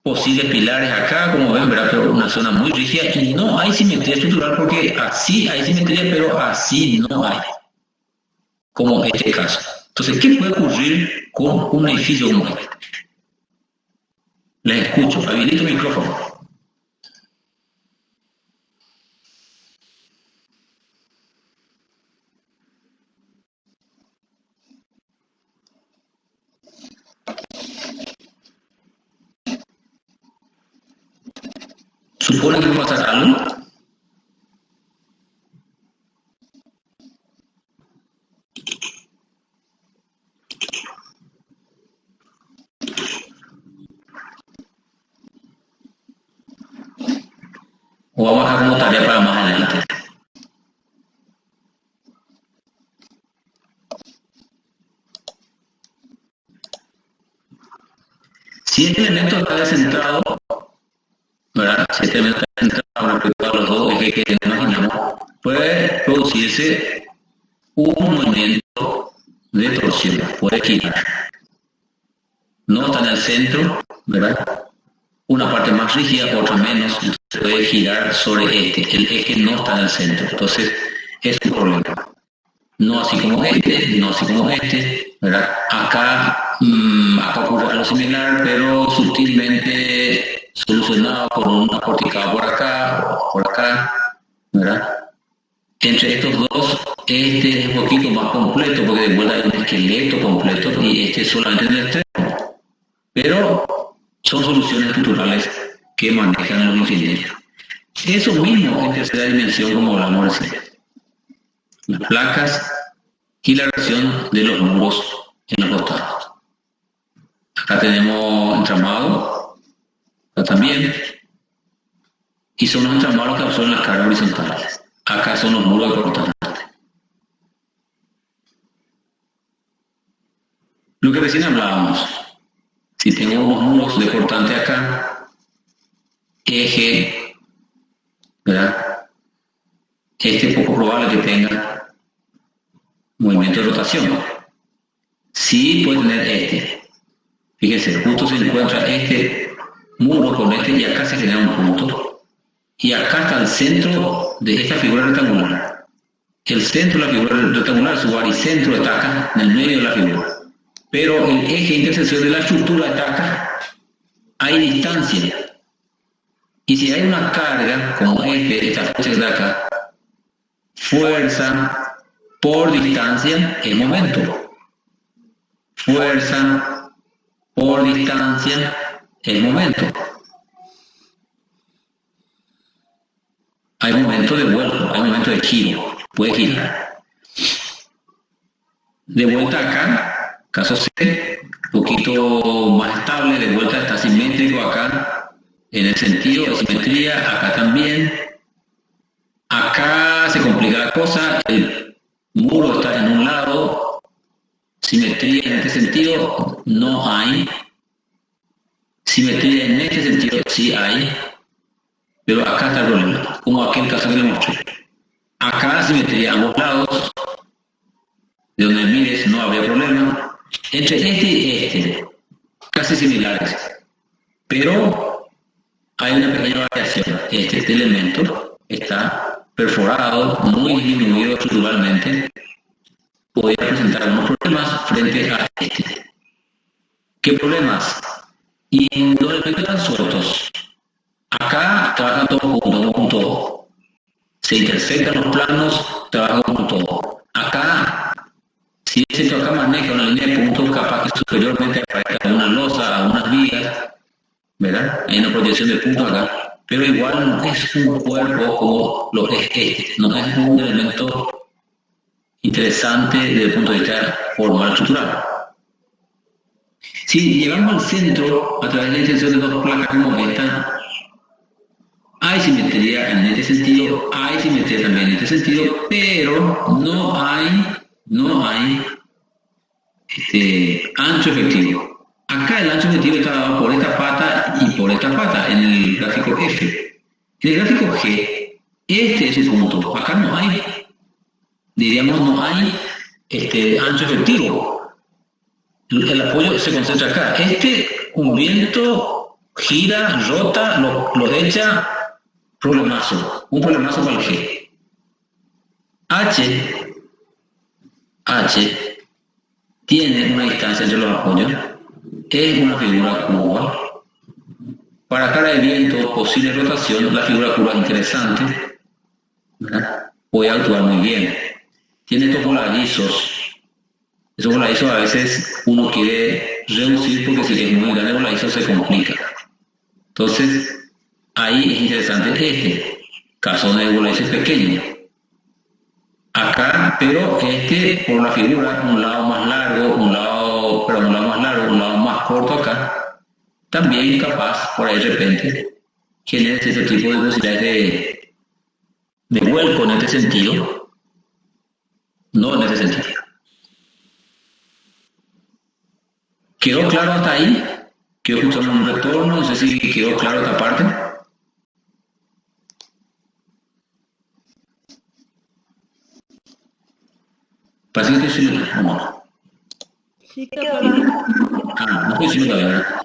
posibles pilares acá, como ven, ¿verdad? Pero una zona muy rígida y no hay simetría estructural porque así hay simetría, pero así no hay, como este caso. Entonces, ¿qué puede ocurrir con un edificio como este? Les escucho, habilito el micrófono. ¿Supone que va a pasar algo? O vamos a dejar como tarea para más adelante. Si este elemento está descentrado, ¿verdad? Si este elemento está descentrado respecto a los dos ejes que imaginamos, puede producirse un movimiento de torsión, puede girar. No está en el centro, ¿verdad? Una parte más rígida, otra menos, entonces puede girar sobre este. El eje no está en el centro, entonces es un problema. No así como este, ¿verdad? Acá ocurre algo similar, pero sutilmente solucionado con una corticada por acá, ¿verdad? Entre estos dos, este es un poquito más completo, porque de vuelta hay un esqueleto completo y este es solamente en el extremo. Pero son soluciones estructurales que manejan los ingenieros. Eso mismo en tercera dimensión, como hablamos recién. Las placas y la reacción de los muros en los costados. Acá tenemos entramado, acá también, y son los entramados que absorben las cargas horizontales. Acá son los muros de cortante. Lo que recién hablábamos, si tengo unos muros de cortante acá, eje, ¿verdad? Este es poco probable que tenga movimiento de rotación. Sí puede tener este. Fíjense, justo se encuentra este muro con este y acá se genera un punto. Y acá está el centro de esta figura rectangular. El centro de la figura rectangular, su baricentro está acá, en el medio de la figura. Pero el eje de intersección de la estructura está acá. Hay distancia. Y si hay una carga, como esta fuerza de acá, fuerza por distancia es momento. Fuerza por distancia es momento. Hay momento de vuelta, hay momento de giro, puede girar. De vuelta acá, caso C, un poquito más estable, de vuelta está simétrico acá, en el sentido de simetría, acá también. Acá se complica la cosa, el muro está en un lado, simetría en este sentido no hay, simetría en este sentido sí hay, pero acá está el problema, como aquel caso que le mostré. Acá la simetría a ambos lados, de donde mires no habría problema. Entre este y este, casi similares, pero hay una pequeña variación. Este elemento está perforado, muy disminuido estructuralmente, podría presentar algunos problemas frente a este. ¿Qué problemas? Y los elementos están sueltos. Acá trabajan todos juntos, uno con todo. Se intersectan los planos, trabajan con todo. Acá, si ese acá maneja una línea de puntos, capaz que superiormente aparezca una losa, unas vigas, ¿verdad? Hay una proyección de puntos acá, pero igual no es un cuerpo como lo es este, no es un elemento interesante desde el punto de vista formal estructural. Si llegamos al centro a través de la intersección de dos placas como esta, hay simetría en este sentido, hay simetría también en este sentido, pero no hay ancho efectivo. Acá el ancho efectivo está dado por esta pata y por esta pata en el gráfico F. En el gráfico G, este es el punto. Acá no hay, diríamos, no hay ancho efectivo. El apoyo se concentra acá. Un viento gira, rota, lo echa, problemazo. Un problemazo para el G. H tiene una distancia entre los apoyos. Es una figura curva. Para cara de viento, posible rotación, la figura curva es interesante, ¿verdad? Puede actuar muy bien. Tiene estos voladizos. Esos voladizos a veces uno quiere reducir porque si es muy grande el voladizo se complica. Entonces, ahí es interesante caso de voladizos pequeños. Acá, pero por la figura, un lado más largo, un lado más corto acá, también capaz, por ahí de repente, genera este tipo de posibilidades de vuelco en este sentido, no en ese sentido. ¿Quedó claro hasta ahí? Quiero escuchar un retorno, no sé si quedó claro esta parte. Parece que estoy diciendo, no. Sí, claro. No estoy diciendo todavía, ¿verdad?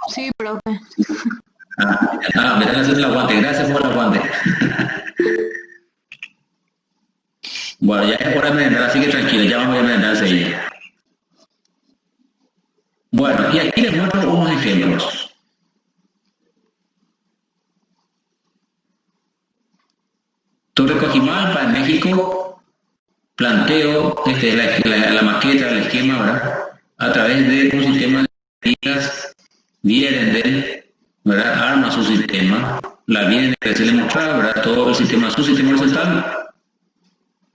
Sí, profe. Me están haciendo el aguante. Gracias por el aguante. Bueno, ya es hora de merendar, así que tranquilo, ya vamos a merendar enseguida. Bueno, y aquí les muestro unos ejemplos. Torre Coajimalpa, en México, planteo la maqueta, el esquema, ¿verdad? A través de un sistema de vías. Vienen ¿verdad? Arma su sistema, la vienen a crecer mostrada, ¿verdad? Todo el sistema, su sistema horizontal,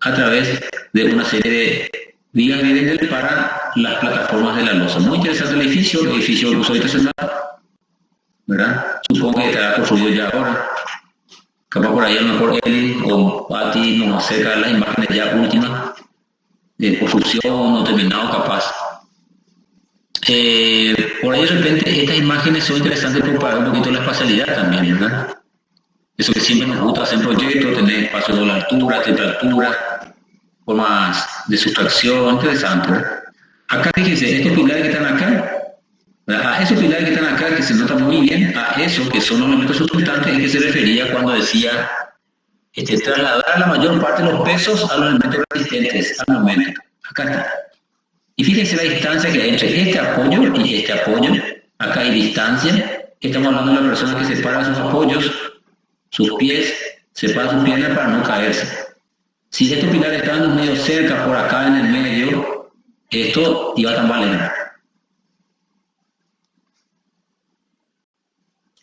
a través de una serie de vías vienen para las plataformas de la losa. Muy interesante el edificio que ahorita se da, ¿verdad? Supongo que estará construido ya ahora. Capaz por ahí a lo mejor él o Pati nos acerca las imágenes ya últimas de construcción no terminado capaz. Por ahí de repente estas imágenes son interesantes para un poquito la espacialidad también, ¿verdad? Eso que siempre nos gusta hacer proyectos, tener espacios de altura, temperatura, formas de sustracción, interesante, ¿verdad? Acá fíjense, estos pilares que están acá, ¿verdad? A esos pilares que están acá, que se notan muy bien, a esos que son los elementos sustentantes, es que se refería cuando decía trasladar la mayor parte de los pesos a los elementos resistentes al momento. Acá está. Y fíjense la distancia que hay entre este apoyo y este apoyo. Acá hay distancia. Estamos hablando de la persona que separa sus apoyos, sus pies, separa sus piernas para no caerse. Si estos pilares estaban medio cerca, por acá en el medio, esto iba a tambalear.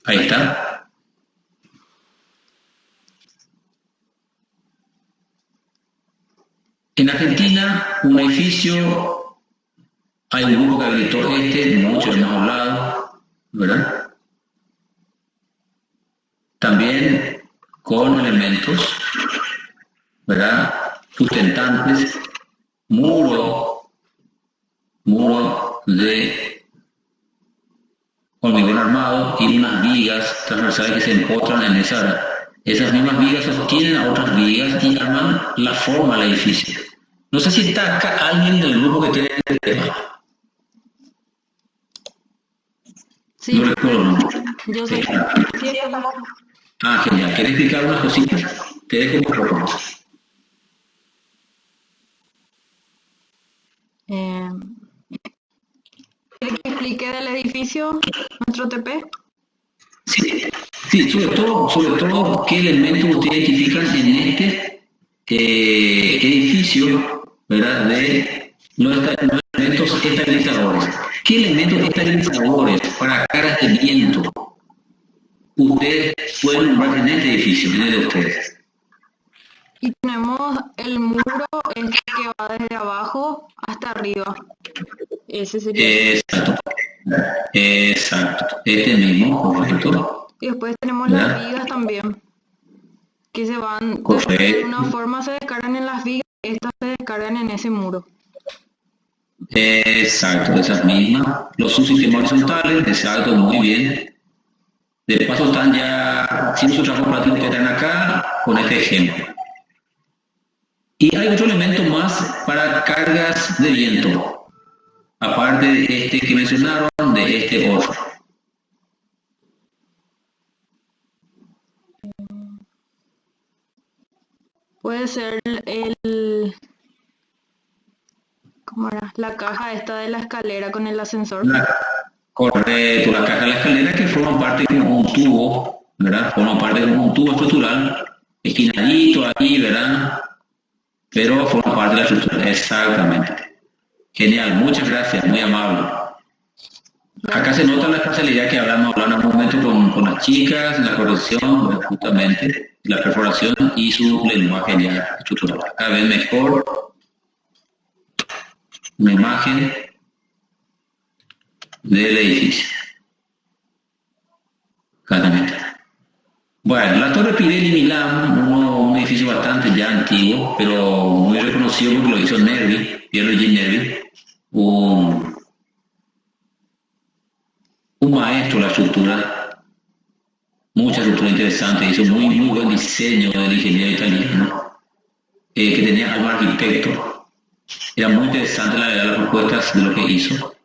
Ahí está. En Argentina, un edificio. Hay un grupo que habilitó muchos hemos hablado, ¿verdad? También con elementos, ¿verdad? Sustentantes, muro de hormigón armado y unas vigas transversales que se empotran en esas mismas vigas sostienen a otras vigas y arman la forma del edificio. No sé si está acá alguien del grupo que tiene este tema. Sí, no recuerdo. Yo sé. Sí, genial. ¿Quieres explicar unas cositas? Te dejo un poco. ¿Quieres que explique del edificio, nuestro TP? Sí, sobre todo, ¿qué elementos ustedes identifican en este edificio, ¿verdad? De los elementos estabilizadores. ¿Qué elementos estabilizadores para caras de viento ustedes pueden nombrar en este edificio, en el de ustedes? Y tenemos el muro que va desde abajo hasta arriba. Ese sería. Exacto. Este mismo, correcto. Y después tenemos las vigas también, que se van, de una forma se descargan en las vigas, estas se descargan en ese muro. Exacto, esas mismas. Los subsistemas horizontales, exacto, muy bien. De paso están ya haciendo su trabajo práctico que están acá con este ejemplo. Y hay otro elemento más para cargas de viento, aparte de este que mencionaron, de este otro. Puede ser ¿cómo era? La caja esta de la escalera con el ascensor. Correcto, la caja de la escalera que forma parte de un tubo, ¿verdad? Forma parte de un tubo estructural, esquinadito ahí, ¿verdad? Pero forma parte de la estructura, exactamente. Genial, muchas gracias, muy amable. Acá se nota la especialidad que hablamos en un momento con las chicas, la corrección, justamente, la perforación y su lenguaje ya estructural. Acá ven mejor una imagen del edificio. Claramente. Bueno, la Torre Pirelli Milán, un edificio bastante ya antiguo, pero muy reconocido porque lo hizo Nervi, Pierluigi Nervi, un maestro de la estructura, mucha estructura interesante, hizo muy buen diseño del ingeniero italiano, que tenía algo arquitecto. Era muy interesante las propuestas de lo que hizo.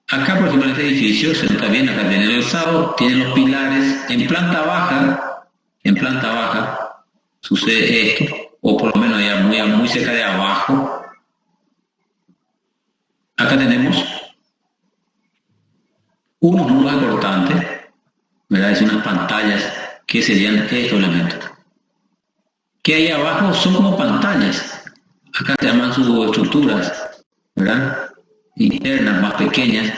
Acá, por ejemplo, en este edificio, se nota bien, acá tiene el alzado, tiene los pilares en planta baja, sucede esto, o por lo menos ya muy cerca de abajo. Acá tenemos unos muros cortantes, ¿verdad? Es unas pantallas que serían estos elementos. Que ahí abajo son como pantallas. Acá se llaman sus estructuras, ¿verdad? Internas, más pequeñas,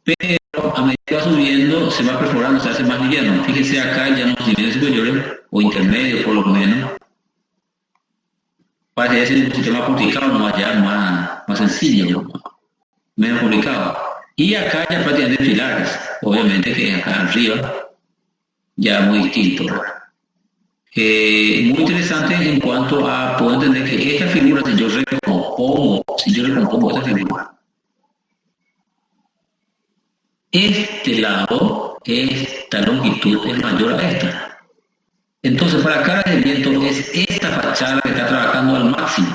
pero a medida que va subiendo se va perforando, se hace más liviano. Fíjense acá ya en los niveles superiores o intermedios por lo menos, parece ser un sistema porticado más sencillo, menos complicado. Y acá ya prácticamente pilares, obviamente que acá arriba ya muy distinto. Muy interesante en cuanto a poder entender que esta figura, si yo recompongo esta figura, este lado, esta longitud es mayor a esta. Entonces, para carga de viento es esta fachada que está trabajando al máximo.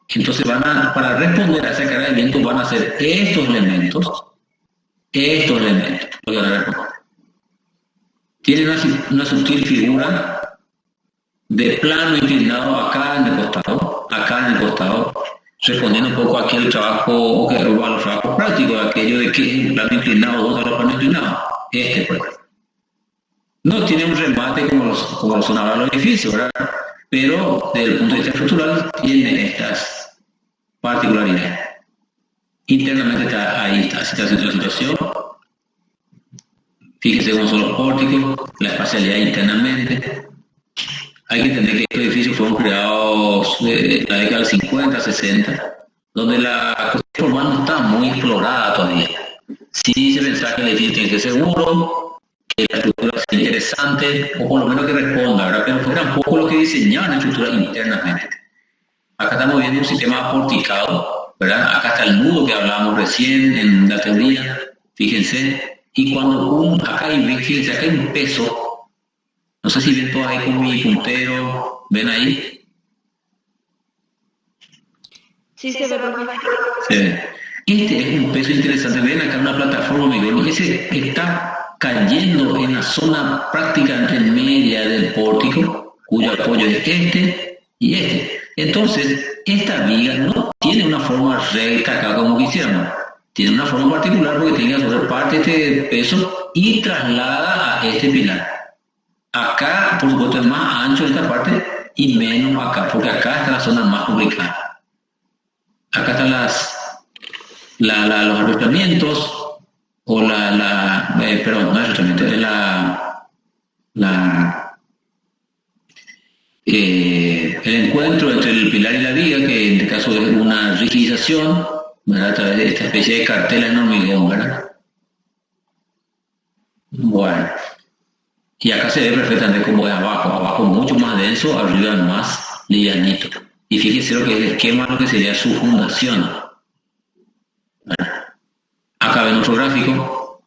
Entonces, para responder a esa carga de viento van a ser estos elementos, lo que van a responder. Tiene una sutil figura de plano inclinado acá en el costado, respondiendo un poco a aquel trabajo, a los trabajos prácticos, aquello de que es el plano inclinado, ¿dónde los planos inclinados? Pues. No tiene un remate como lo son ahora los edificios, ¿verdad? Pero desde el punto de vista estructural tiene estas particularidades. Internamente está ahí, así está la situación. Fíjense cómo son los pórticos, la espacialidad internamente. Hay que entender que estos edificios fueron creados en la década del 50, 60, donde la cuestión formal no está muy explorada todavía. Sí se pensaba que el edificio tiene que ser seguro, que la estructura sea interesante, o por lo menos que responda, ¿verdad? Pero fueran poco los que diseñaban la estructura internamente. Acá estamos viendo un sistema porticado, ¿verdad? Acá está el nudo que hablábamos recién en la teoría, fíjense. Y cuando fíjense, acá hay un peso. No sé si ven todo ahí con mi puntero, ¿ven ahí? Sí, se ve, papá. Sí. Este es un peso interesante, ven acá una plataforma hormigón, ese está cayendo en la zona prácticamente media del pórtico, cuyo apoyo es este y este. Entonces, esta viga no tiene una forma recta acá como quisiéramos, tiene una forma particular porque tiene que absorber parte de este peso y traslada a este pilar. Acá, por supuesto, es más ancho esta parte y menos acá, porque acá está la zona más complicada. Acá están los arrastramientos, o perdón, no es arrastramiento, es el encuentro entre el pilar y la viga, que en este caso es una rigidización, ¿verdad? A través de esta especie de cartela en hormigón, ¿verdad? Bueno. Y acá se ve perfectamente como es abajo mucho más denso, arriba más livianito. Y fíjense lo que es el esquema, lo que sería su fundación. Acá ven otro gráfico.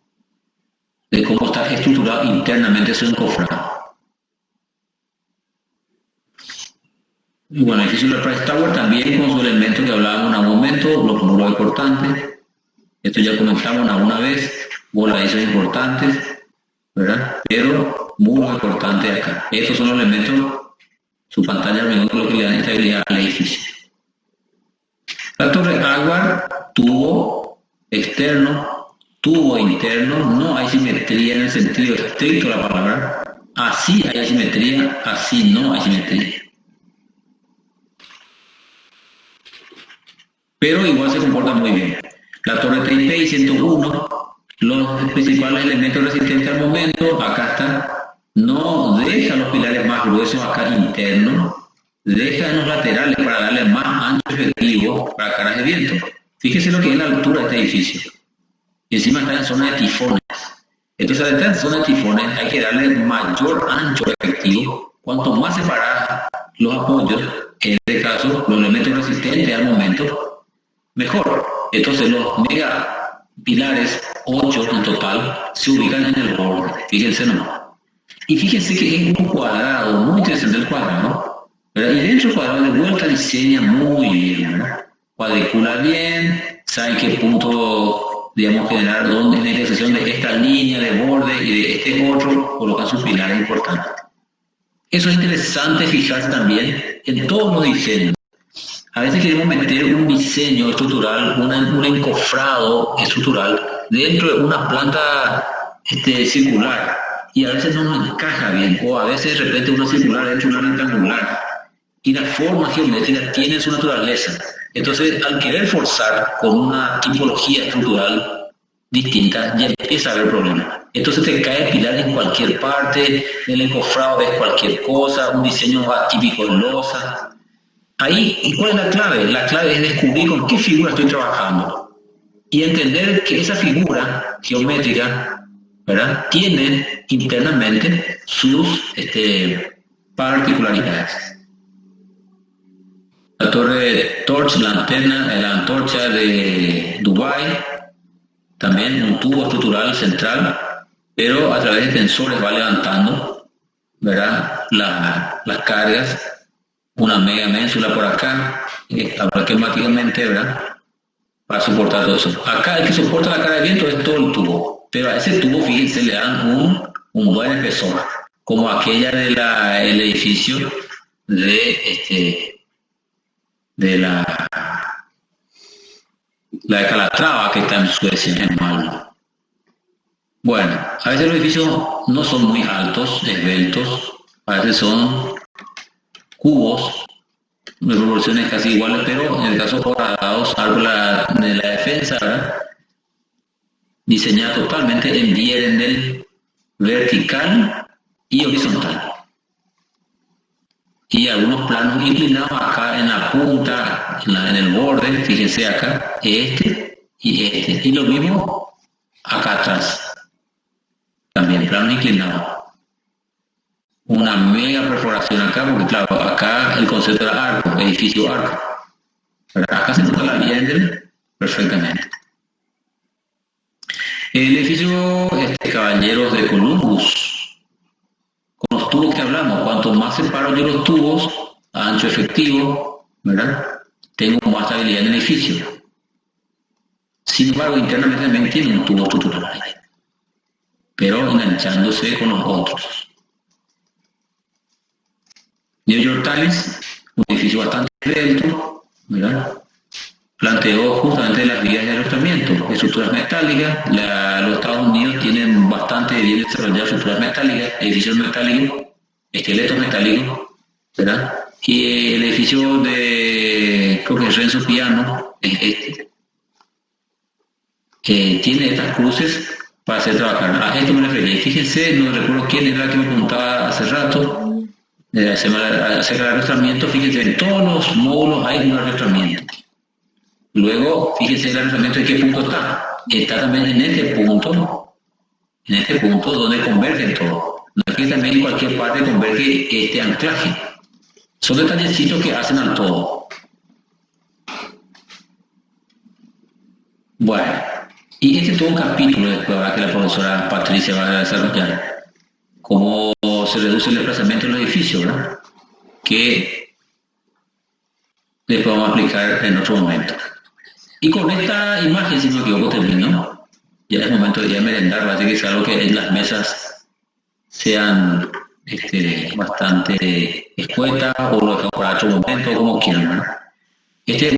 de cómo está estructurado internamente su encofrado. Y bueno, el edificio de la Price Tower también con su elemento que hablábamos en algún momento, los muros importantes. Esto ya comentamos alguna vez, voladizos importantes, ¿verdad? Pero muy importante acá. Estos son los elementos, su pantalla lo que le dan estabilidad al edificio. La torre Agbar, tubo externo, tubo interno, no hay simetría en el sentido estricto de la palabra. Así hay simetría, así no hay simetría. Pero igual se comporta muy bien. La torre Taipei 101, los principales elementos resistentes al momento, acá está, no deja los pilares más gruesos acá internos, deja en los laterales para darle más ancho efectivo para caras de viento. Fíjese lo que es la altura de este edificio. Y encima está en zona de tifones. Entonces, al estar en zona de tifones hay que darle mayor ancho efectivo. Cuanto más separadas los apoyos, en este caso, los elementos resistentes al momento, mejor. Entonces los mega pilares, 8 en total, se ubican en el borde. Fíjense nomás. Y fíjense que es un cuadrado, muy interesante el cuadrado, ¿verdad? Y dentro del cuadrado de vuelta diseña muy bien, ¿verdad? Cuadricula bien, sabe en qué punto, digamos, generar dónde es la intersección de esta línea de borde y de este otro, colocan sus pilares importantes. Eso es interesante fijarse también en todos los diseños. A veces queremos meter un diseño estructural, un encofrado estructural dentro de una planta circular y a veces no nos encaja bien, o a veces de repente una circular dentro de una rectangular y la forma geométrica tiene su naturaleza. Entonces, al querer forzar con una tipología estructural distinta, ya empieza a haber problemas. Entonces te cae el pilar en cualquier parte, el encofrado es cualquier cosa, un diseño atípico de losa. Ahí, ¿y cuál es la clave? La clave es descubrir con qué figura estoy trabajando y entender que esa figura geométrica, ¿verdad?, tiene internamente sus particularidades. La torre Torch, la antorcha de Dubái, también un tubo estructural central, pero a través de tensores va levantando, ¿verdad?, las cargas. Una mega ménsula por acá, pragmáticamente, ¿verdad?, para soportar todo eso. Acá el que soporta la cara de viento es todo el tubo, pero a ese tubo, fíjense, le dan un buen espesor, como aquella del edificio de la de Calatrava, que está en Suecia, en Malmö. Bueno, a veces los edificios no son muy altos, esbeltos, a veces son cubos de proporciones casi iguales, pero en el caso cuadrados, árboles de la defensa, ¿verdad?, diseñada totalmente en Vierendel vertical y horizontal. Y algunos planos inclinados acá en la punta, en el borde, fíjense acá, y lo mismo acá atrás, también planos inclinados. Una mega perforación acá, porque claro, acá el concepto era arco, edificio arco. Pero acá se nota la Vierendel perfectamente. El edificio Caballeros de Columbus, con los tubos que hablamos, cuanto más separo yo los tubos, ancho efectivo, ¿verdad?, tengo más estabilidad en el edificio. Sin embargo, internamente también tiene un tubo estructural ahí, pero enganchándose con los otros. New York Times, un edificio bastante esbelto, ¿verdad?, planteó justamente las vías de arrastramiento, estructuras metálicas. Los Estados Unidos tienen bastante bien desarrolladas estructuras metálicas, edificios metálicos, esqueletos metálicos, ¿verdad? Y el edificio de, creo que es Renzo Piano, tiene estas cruces para hacer trabajar. A esto me refería. Fíjense, no recuerdo quién era que me preguntaba hace rato, acerca del arrastramiento. Fíjense, en todos los módulos hay un arrastramiento. Luego, fíjense el arrastramiento en qué punto está. Está también en este punto donde convergen todo. No es que también en cualquier parte converge este anclaje. Son detallecitos que hacen al todo. Bueno, Y este es todo un capítulo después, ¿verdad?, que la profesora Patricia va a desarrollar, cómo se reduce el desplazamiento en los edificios, ¿verdad?, que después vamos a aplicar en otro momento. Y con esta imagen, si no me equivoco, termino. Ya es momento de merendar, así que es algo que en las mesas sean bastante escuetas o lo dejamos para otro momento, como quieran, ¿verdad? Este